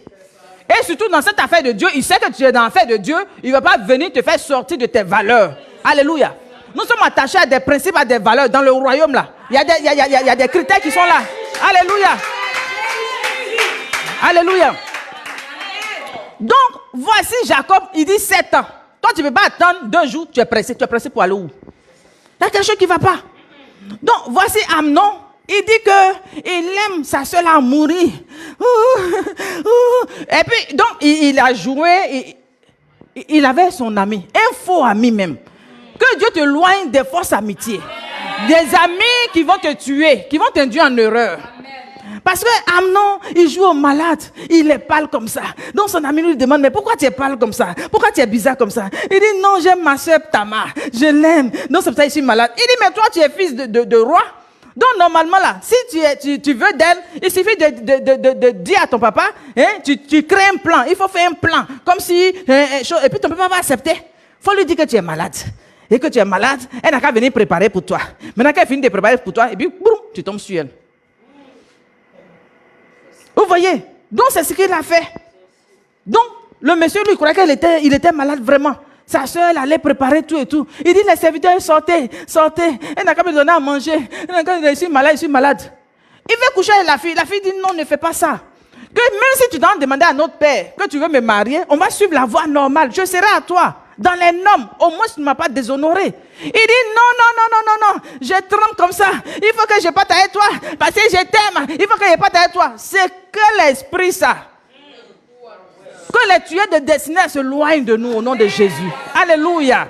Et surtout dans cette affaire de Dieu, il sait que tu es dans l'affaire de Dieu. Il ne va pas venir te faire sortir de tes valeurs. Alléluia. Nous sommes attachés à des principes, à des valeurs. Dans le royaume, là, il y a des critères qui sont là. Alléluia. Alléluia. Donc, voici Jacob, il dit 7 ans. Toi, tu ne peux pas attendre 2 jours, tu es pressé. Tu es pressé pour aller où? Il y a quelque chose qui ne va pas. Donc, voici Amnon. Il dit qu'il aime sa soeur à mourir. Et puis, donc, il a joué. Il avait son ami, un faux ami même. Que Dieu te loigne des fausses amitiés. Des amis qui vont te tuer, qui vont t'induire en erreur. Parce que Amnon, il joue au malade, il est pâle comme ça. Donc son ami lui demande, mais pourquoi tu es pâle comme ça? Pourquoi tu es bizarre comme ça? Il dit, non, j'aime ma soeur Tamar, je l'aime. Donc c'est pour ça que je suis malade. Il dit, mais toi tu es fils de roi. Donc normalement là, si tu veux d'elle, il suffit de dire à ton papa, hein, tu crées un plan, il faut faire un plan. Comme si, et puis ton papa va accepter. Il faut lui dire que tu es malade. Et que tu es malade, elle n'a qu'à venir préparer pour toi. Maintenant qu'elle finit de préparer pour toi, et puis boum, tu tombes sur elle. Vous voyez? Donc c'est ce qu'il a fait. Donc le monsieur lui croyait qu'il était malade vraiment. Sa soeur elle allait préparer tout et tout. Il dit les serviteurs sortez. Elle n'a qu'à me donner à manger. Elle n'a qu'à me dire je suis malade. Il veut coucher avec la fille. La fille dit non, ne fais pas ça. Que même si tu dois demander à notre père que tu veux me marier, on va suivre la voie normale. Je serai à toi. Dans les normes, au moins tu ne m'as pas déshonoré. Il dit non, je tremble comme ça. Il faut que je parte avec toi. Parce que je t'aime. Il faut que je parte avec toi. C'est que l'esprit ça. Que les tueurs de destinée se loignent de nous au nom de Jésus. Alléluia.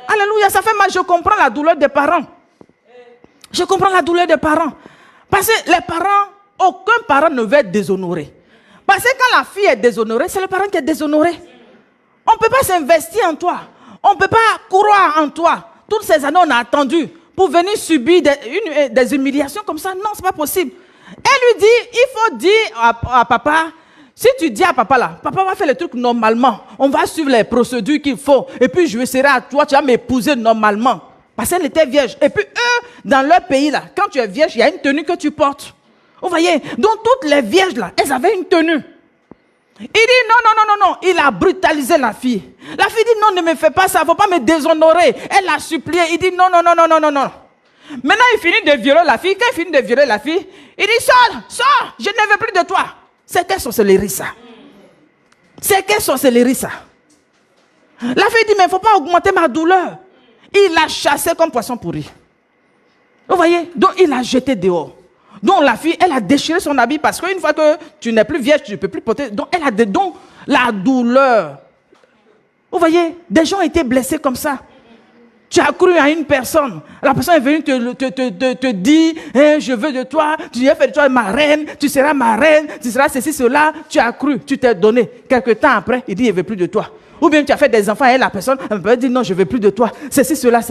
Alléluia, ça fait mal. Je comprends la douleur des parents. Je comprends la douleur des parents. Parce que les parents, aucun parent ne veut être déshonoré. Parce que quand la fille est déshonorée, c'est le parent qui est déshonoré. On ne peut pas s'investir en toi. On ne peut pas croire en toi. Toutes ces années, on a attendu pour venir subir des humiliations comme ça. Non, ce n'est pas possible. Elle lui dit, il faut dire à papa, si tu dis à papa là, papa va faire le truc normalement. On va suivre les procédures qu'il faut. Et puis je serai à toi, tu vas m'épouser normalement. Parce qu'elle était vierge. Et puis eux, dans leur pays là, quand tu es vierge, il y a une tenue que tu portes. Vous voyez? Donc toutes les vierges là, elles avaient une tenue. Il dit non. Il a brutalisé la fille. La fille dit non, ne me fais pas ça, il ne faut pas me déshonorer. Elle a supplié. Il dit non. Maintenant, il finit de violer la fille. Quand il finit de violer la fille, il dit sors, je ne veux plus de toi. C'est quelle sorcellerie ça? C'est quelle sorcellerie ça? La fille dit mais il ne faut pas augmenter ma douleur. Il l'a chassé comme poisson pourri. Vous voyez? Donc il l'a jeté dehors. Donc la fille, elle a déchiré son habit parce qu'une fois que tu n'es plus vierge, tu ne peux plus porter. Donc elle a donc la douleur. Vous voyez, des gens ont été blessés comme ça. Tu as cru à une personne. La personne est venue te dire, hey, je veux de toi, tu as fait de toi ma reine, tu seras ma reine, tu seras ceci, cela. Tu as cru, tu t'es donné. Quelque temps après, il dit, il ne veut plus de toi. Ou bien tu as fait des enfants et la personne, elle peut dire, non, je ne veux plus de toi. Ceci, cela.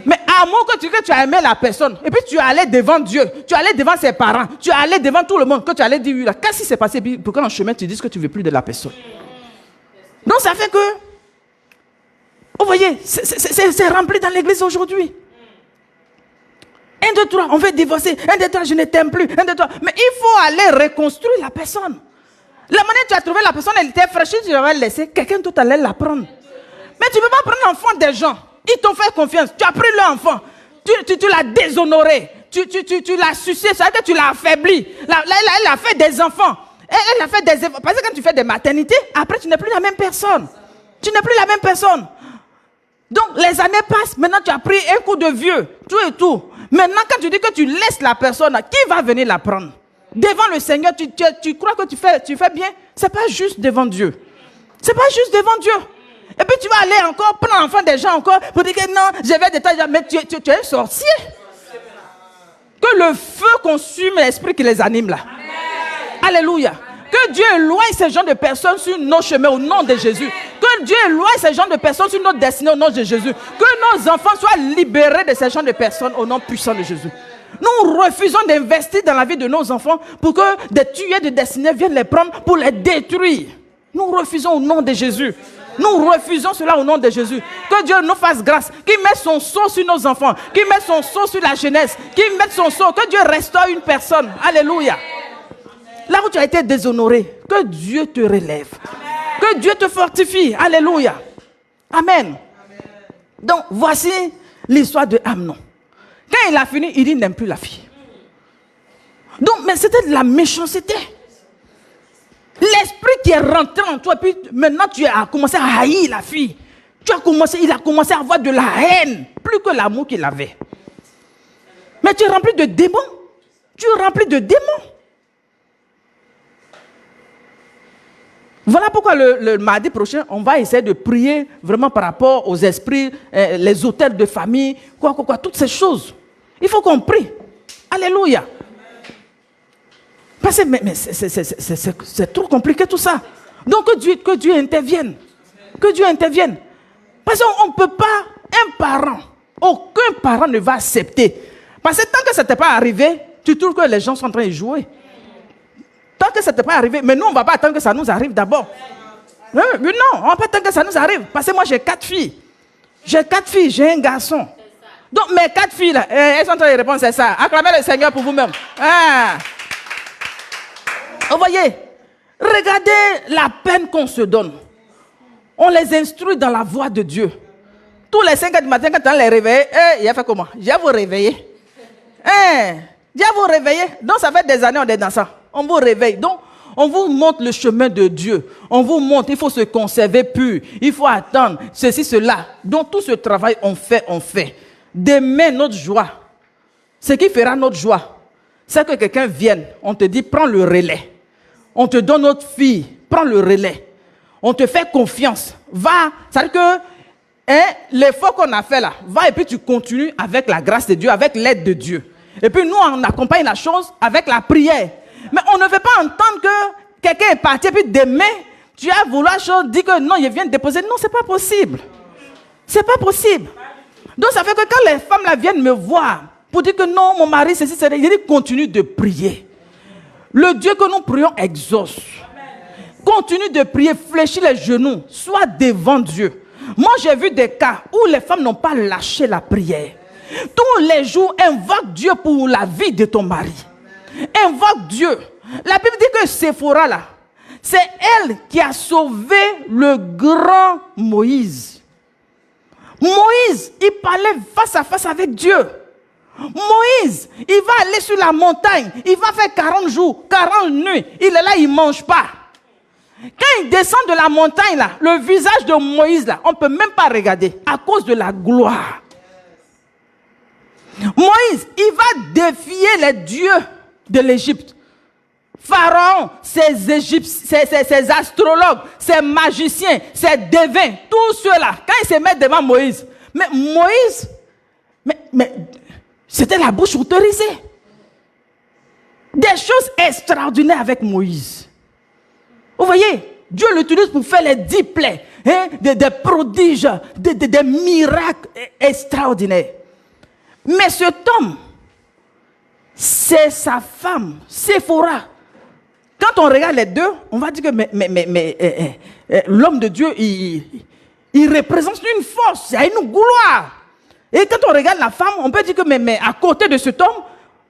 Mais à moins que tu as aimé la personne, et puis tu es allé devant Dieu, tu es allé devant ses parents, tu es allé devant tout le monde, que tu allais dire, oui, qu'est-ce qui s'est passé? Pourquoi en chemin tu dis que tu ne veux plus de la personne? Donc ça fait que, vous voyez, c'est rempli dans l'église aujourd'hui. 1, 2, 3, on veut divorcer. 1, 2, 3, je ne t'aime plus. 1, 2, 3. Mais il faut aller reconstruire la personne. La manière dont tu as trouvé la personne, elle était fraîche, tu l'avais laissée, quelqu'un d'autre allait la prendre. Mais tu ne peux pas prendre l'enfant des gens. Ils t'ont fait confiance. Tu as pris leur enfant. Tu l'as déshonoré. Tu l'as sucé. C'est-à-dire que tu l'as affaibli. Elle a fait des enfants. Elle a fait des enfants. Parce que quand tu fais des maternités, après tu n'es plus la même personne. Tu n'es plus la même personne. Donc les années passent. Maintenant tu as pris un coup de vieux. Tout et tout. Maintenant quand tu dis que tu laisses la personne, qui va venir la prendre? Devant le Seigneur, tu crois que tu fais bien? Ce n'est pas juste devant Dieu. Ce n'est pas juste devant Dieu. Et puis tu vas aller encore prendre l'enfant des gens encore pour dire que non, je vais de toi. Mais tu es un sorcier. Que le feu consume l'esprit qui les anime là. Amen. Alléluia. Que Dieu éloigne ces gens de personnes sur nos chemins au nom de Jésus. Que Dieu éloigne ces gens de personnes sur notre destinée au nom de Jésus. Que nos enfants soient libérés de ces gens de personnes au nom puissant de Jésus. Nous refusons d'investir dans la vie de nos enfants pour que des tueurs de destinée viennent les prendre pour les détruire. Nous refusons au nom de Jésus. Nous refusons cela au nom de Jésus. Que Dieu nous fasse grâce. Qu'il mette son sceau sur nos enfants. Qu'il mette son sceau sur la jeunesse. Qu'il mette son sceau. Que Dieu restaure une personne. Alléluia. Là où tu as été déshonoré, que Dieu te relève. Amen. Que Dieu te fortifie. Alléluia. Amen. Amen. Donc, voici l'histoire de Amnon. Quand il a fini, il dit, il n'aime plus la fille. Donc, mais c'était de la méchanceté. L'esprit qui est rentré en toi, puis maintenant tu as commencé à haïr la fille. Il a commencé à avoir de la haine, plus que l'amour qu'il avait. Mais tu es rempli de démons. Tu es rempli de démons. Voilà pourquoi le mardi prochain, on va essayer de prier vraiment par rapport aux esprits, les hôtels de famille, toutes ces choses. Il faut qu'on prie. Alléluia. Parce que c'est trop compliqué tout ça. Donc que Dieu intervienne. Que Dieu intervienne. Parce qu'on ne peut pas, aucun parent ne va accepter. Parce que tant que ça ne t'est pas arrivé, tu trouves que les gens sont en train de jouer. Tant que ça ne t'est pas arrivé, mais nous on ne va pas attendre que ça nous arrive d'abord. Non, on ne va pas attendre que ça nous arrive. Parce que moi j'ai 4 filles. J'ai un garçon. Donc mes 4 filles là, elles sont en train de répondre c'est ça. Acclamez le Seigneur pour vous-même. Ah. Vous voyez, regardez la peine qu'on se donne. On les instruit dans la voie de Dieu. Tous les 5 heures du matin, quand on les réveille, il a fait comment? J'ai vous réveiller. J'ai vous réveiller. Donc ça fait des années on est dans ça. On vous réveille. Donc on vous montre le chemin de Dieu. On vous montre, il faut se conserver pur. Il faut attendre, ceci, cela. Donc tout ce travail, on fait. Demain, notre joie, ce qui fera notre joie, c'est que quelqu'un vienne, on te dit, prends le relais. On te donne notre fille, prends le relais. On te fait confiance. Va, c'est-à-dire que l'effort qu'on a fait là, va et puis tu continues avec la grâce de Dieu, avec l'aide de Dieu. Et puis nous, on accompagne la chose avec la prière. Mais on ne veut pas entendre que quelqu'un est parti et puis demain, tu as voulu la chose, dire que non, il vient de déposer. Non, c'est pas possible. C'est pas possible. Donc ça fait que quand les femmes là viennent me voir pour dire que non, mon mari, ceci, cela, il dit continue de prier. Le Dieu que nous prions exauce. Continue de prier, fléchis les genoux, sois devant Dieu. Moi, j'ai vu des cas où les femmes n'ont pas lâché la prière. Tous les jours, invoque Dieu pour la vie de ton mari. Invoque Dieu. La Bible dit que Séphora, là, c'est elle qui a sauvé le grand Moïse. Moïse, il parlait face à face avec Dieu. Moïse, il va aller sur la montagne. Il va faire 40 jours, 40 nuits. Il est là, il ne mange pas. Quand il descend de la montagne, là, le visage de Moïse, là, on ne peut même pas regarder à cause de la gloire. Moïse, il va défier les dieux de l'Égypte. Pharaon, ses astrologues, ses magiciens, ses devins, tous ceux-là, quand ils se mettent devant Moïse, mais Moïse, mais c'était la bouche autorisée. Des choses extraordinaires avec Moïse. Vous voyez, Dieu l'utilise pour faire les 10 plaies, des prodiges, des miracles extraordinaires. Mais cet homme, c'est sa femme, Séphora. Quand on regarde les deux, on va dire que l'homme de Dieu, il représente une force, il y a une gloire. Et quand on regarde la femme, on peut dire que mais à côté de cet homme,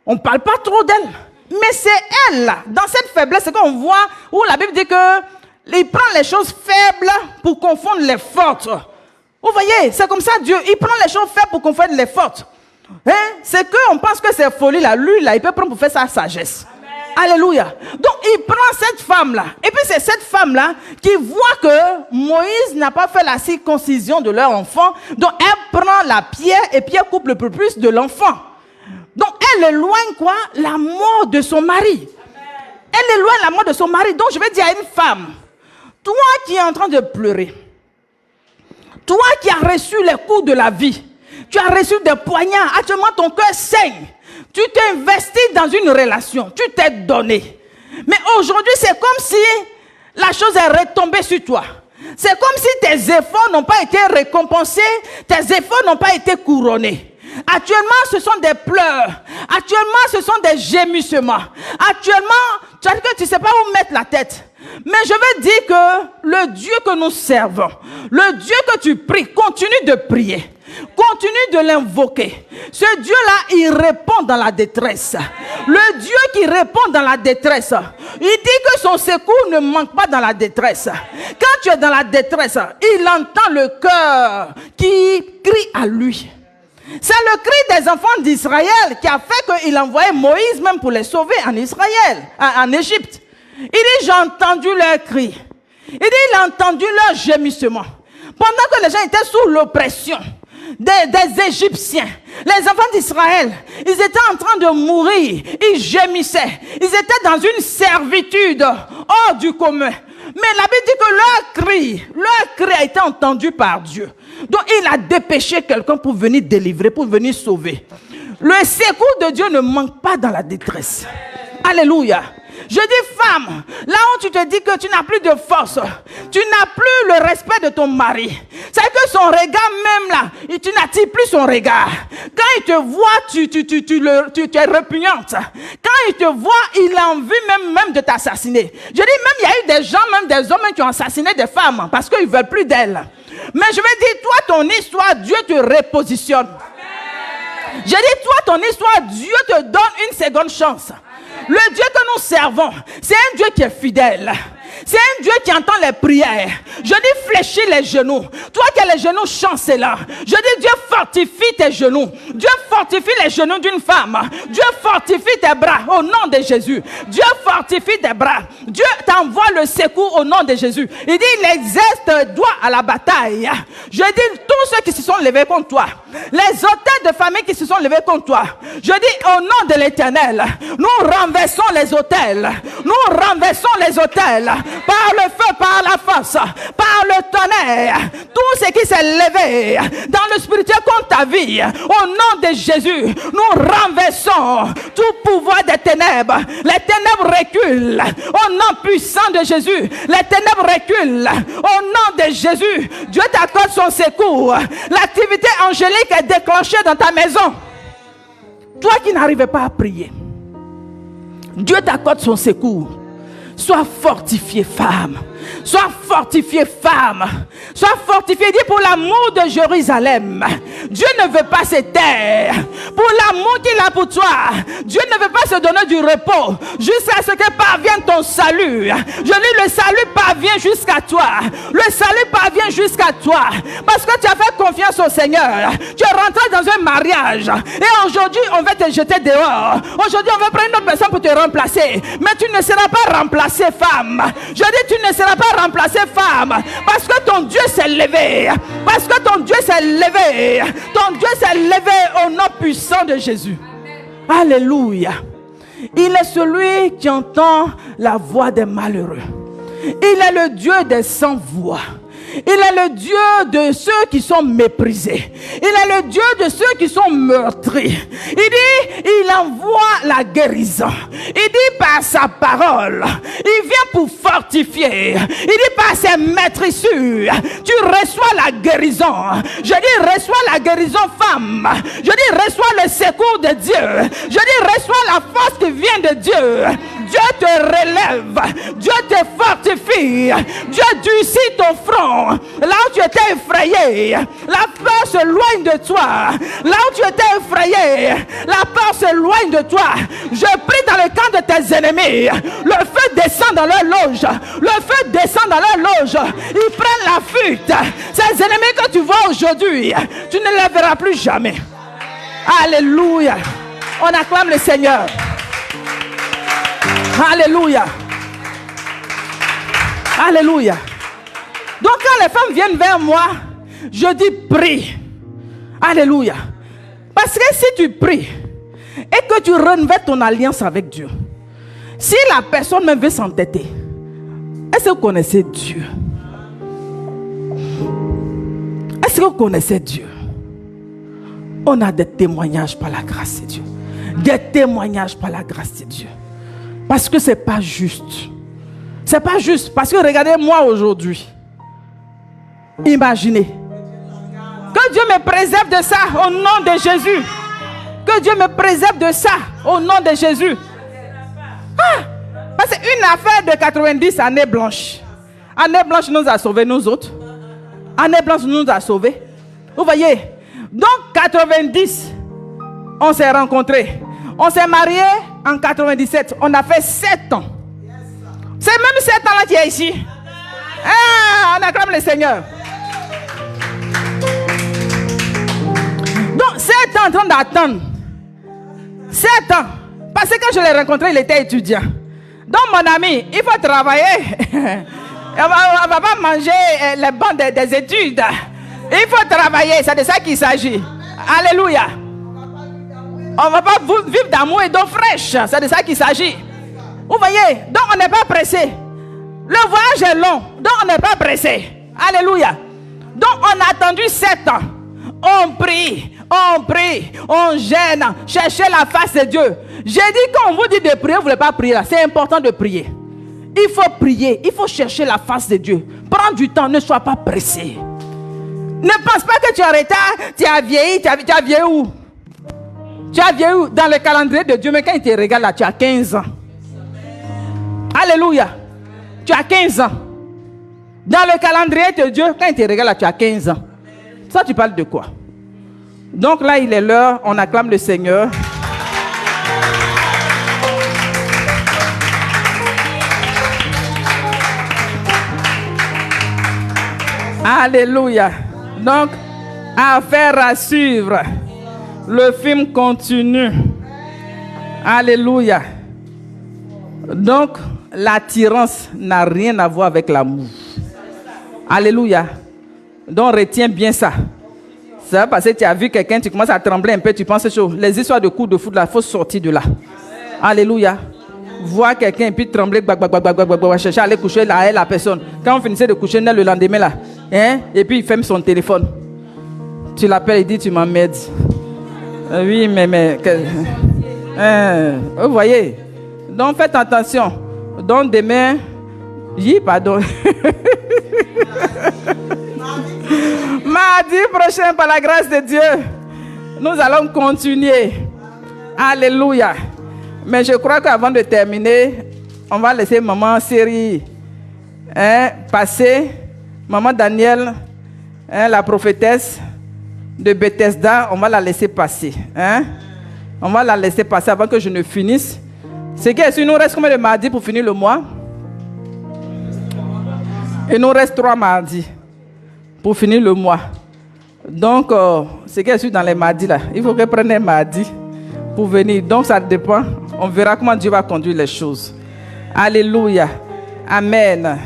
on ne parle pas trop d'elle. Mais c'est elle, là, dans cette faiblesse, c'est qu'on voit où la Bible dit qu'il prend les choses faibles pour confondre les fortes. Vous voyez, c'est comme ça Dieu, il prend les choses faibles pour confondre les fortes. C'est qu'on pense que c'est folie là, lui là, il peut prendre pour faire sa sagesse. Amen. Alléluia. Donc il prend cette femme là, et puis c'est cette femme là qui voit que Moïse n'a pas fait la circoncision de leur enfant, donc elle prend la pierre et puis elle coupe le prépuce de l'enfant. Donc elle éloigne quoi? La mort de son mari. Amen. Elle éloigne la mort de son mari. Donc je vais dire à une femme, toi qui es en train de pleurer, toi qui as reçu les coups de la vie, tu as reçu des poignards, actuellement ton cœur saigne. Tu t'es investi dans une relation, tu t'es donné. Mais aujourd'hui, c'est comme si la chose est retombée sur toi. C'est comme si tes efforts n'ont pas été récompensés, tes efforts n'ont pas été couronnés. Actuellement, ce sont des pleurs. Actuellement, ce sont des gémissements. Actuellement, tu ne sais pas où mettre la tête. Mais je veux dire que le Dieu que nous servons, le Dieu que tu pries, continue de prier. Continue de l'invoquer. Ce Dieu-là, il répond dans la détresse. Le Dieu qui répond dans la détresse, il dit que son secours ne manque pas dans la détresse. Quand tu es dans la détresse, il entend le cœur qui crie à lui. C'est le cri des enfants d'Israël qui a fait qu'il envoyait Moïse même pour les sauver en Israël, en Égypte. Il dit, j'ai entendu leur cri. Il dit, il a entendu leur gémissement. Pendant que les gens étaient sous l'oppression des Égyptiens, les enfants d'Israël, ils étaient en train de mourir, ils gémissaient, ils étaient dans une servitude hors du commun. Mais la Bible dit que leur cri a été entendu par Dieu. Donc il a dépêché quelqu'un pour venir délivrer, pour venir sauver. Le secours de Dieu ne manque pas dans la détresse. Alléluia. Je dis femme, là où tu te dis que tu n'as plus de force, tu n'as plus le respect de ton mari. C'est que son regard même là, tu n'attires plus son regard. Quand il te voit, tu es répugnante. Quand il te voit, il a envie même de t'assassiner. Je dis même, il y a eu des gens, même des hommes qui ont assassiné des femmes parce qu'ils ne veulent plus d'elles. Mais je vais dire, toi, ton histoire, Dieu te repositionne. Je dis, toi, ton histoire, Dieu te donne une seconde chance. Le Dieu que nous servons, c'est un Dieu qui est fidèle. C'est un Dieu qui entend les prières. Je dis fléchis les genoux. Toi qui as les genoux chancelants, je dis Dieu fortifie tes genoux. Dieu fortifie les genoux d'une femme. Dieu fortifie tes bras au nom de Jésus. Dieu fortifie tes bras. Dieu t'envoie le secours au nom de Jésus. Il dit il exerce droit à la bataille. Je dis tous ceux qui se sont levés contre toi, les autels de famille qui se sont levés contre toi, je dis au nom de l'Éternel, nous renversons les autels. Nous renversons les autels. Par le feu, par la force, par le tonnerre, tout ce qui s'est levé dans le spirituel contre ta vie, au nom de Jésus, nous renversons tout pouvoir des ténèbres. Les ténèbres reculent au nom puissant de Jésus. Les ténèbres reculent au nom de Jésus. Dieu t'accorde son secours. L'activité angélique est déclenchée dans ta maison. Toi qui n'arrivais pas à prier, Dieu t'accorde son secours. Sois fortifié, femme. Sois fortifié, femme. Sois fortifié. Dis pour l'amour de Jérusalem. Dieu ne veut pas se taire. Pour l'amour qu'il a pour toi, Dieu ne veut pas se donner du repos jusqu'à ce que parvienne ton salut. Je dis le salut parvient jusqu'à toi. Le salut parvient jusqu'à toi. Parce que tu as fait confiance au Seigneur. Tu es rentré dans un mariage. Et aujourd'hui, on va te jeter dehors. Aujourd'hui, on va prendre une autre personne pour te remplacer. Mais tu ne seras pas remplacée, femme. Je dis, tu ne seras pas remplacée, femme. Parce que ton Dieu s'est levé. Parce que ton Dieu s'est levé. Ton Dieu s'est levé au nom puissant de Jésus. Alléluia. Il est celui qui entend la voix des malheureux. Il est le Dieu des sans-voix. Il est le Dieu de ceux qui sont méprisés. Il est le Dieu de ceux qui sont meurtris. Il dit, il envoie la guérison. Il dit par sa parole, il vient pour fortifier. Il dit par ses maîtrissures, tu reçois la guérison. Je dis, reçois la guérison, femme. Je dis, reçois le secours de Dieu. Je dis, reçois la force qui vient de Dieu. Dieu te relève. Dieu te fortifie. Dieu durcit ton front. Là où tu étais effrayé, la peur s'éloigne de toi. Là où tu étais effrayé, la peur s'éloigne de toi. Je prie dans le camp de tes ennemis. Le feu descend dans leur loge. Le feu descend dans leur loge. Ils prennent la fuite. Ces ennemis que tu vois aujourd'hui, tu ne les verras plus jamais. Alléluia. On acclame le Seigneur. Alléluia. Alléluia. Donc quand les femmes viennent vers moi, je dis prie. Alléluia. Parce que si tu pries et que tu renouvelles ton alliance avec Dieu, si la personne même veut s'entêter, est-ce que vous connaissez Dieu? Est-ce que vous connaissez Dieu? On a des témoignages par la grâce de Dieu. Des témoignages par la grâce de Dieu. Parce que c'est pas juste. C'est pas juste. Parce que regardez-moi aujourd'hui. Imaginez. Que Dieu me préserve de ça au nom de Jésus. Que Dieu me préserve de ça au nom de Jésus. Ah, parce qu'une affaire de 90 années blanches. Année blanche nous a sauvés, nous autres. Année blanche nous a sauvés. Vous voyez, Donc, 90, on s'est rencontrés. On s'est mariés en 97. On a fait 7 ans. C'est même 7 ans-là qui est ici. Ah, on acclame le Seigneur. Donc, 7 ans en train d'attendre. 7 ans. Parce que quand je l'ai rencontré, il était étudiant. Donc, mon ami, il faut travailler. On ne va pas manger les bancs des études. Il faut travailler. C'est de ça qu'il s'agit. Alléluia. On ne va pas vivre d'amour et d'eau fraîche. C'est de ça qu'il s'agit. Vous voyez? Donc, on n'est pas pressé. Le voyage est long. Donc, on n'est pas pressé. Alléluia. Donc, on a attendu 7 ans. On prie, on gêne, cherchez la face de Dieu. J'ai dit, quand on vous dit de prier, vous ne voulez pas prier là. C'est important de prier. Il faut prier, il faut chercher la face de Dieu. Prends du temps, ne sois pas pressé. Ne pense pas que tu es en retard, tu as vieilli, tu as vieilli où? Tu as vieilli où? Dans le calendrier de Dieu, mais quand il te regarde là, tu as 15 ans. Alléluia. Tu as 15 ans. Dans le calendrier de Dieu, quand il te regarde là, tu as 15 ans. Ça, tu parles de quoi? Donc là, il est l'heure, on acclame le Seigneur. Alléluia. Donc, affaire à suivre. Le film continue. Alléluia. Donc, l'attirance n'a rien à voir avec l'amour. Alléluia. Donc, retiens bien ça. Ça parce que tu as vu quelqu'un, tu commences à trembler un peu, tu penses chaud. Les histoires de coups de foudre, il faut sortir de là. Alléluia. Voir quelqu'un et puis trembler, chercher à aller coucher là, la personne. Quand on finissait de coucher le lendemain là, hein, et puis il ferme son téléphone. Tu l'appelles et dit tu m'emmèdes. Oui, mais vous voyez. Donc faites attention. Donc demain, pardon. Mardi prochain, par la grâce de Dieu, nous allons continuer. Alléluia. Mais je crois qu'avant de terminer, on va laisser maman Série passer. Maman Daniel, la prophétesse de Bethesda, on va la laisser passer. On va la laisser passer avant que je ne finisse. C'est qu'il nous reste combien de mardis pour finir le mois? Il nous reste 3 mardis pour finir le mois. Donc, c'est qu'il y a dans les mardis là. Il faut que prenne un mardi pour venir. Donc, ça dépend. On verra comment Dieu va conduire les choses. Alléluia. Amen.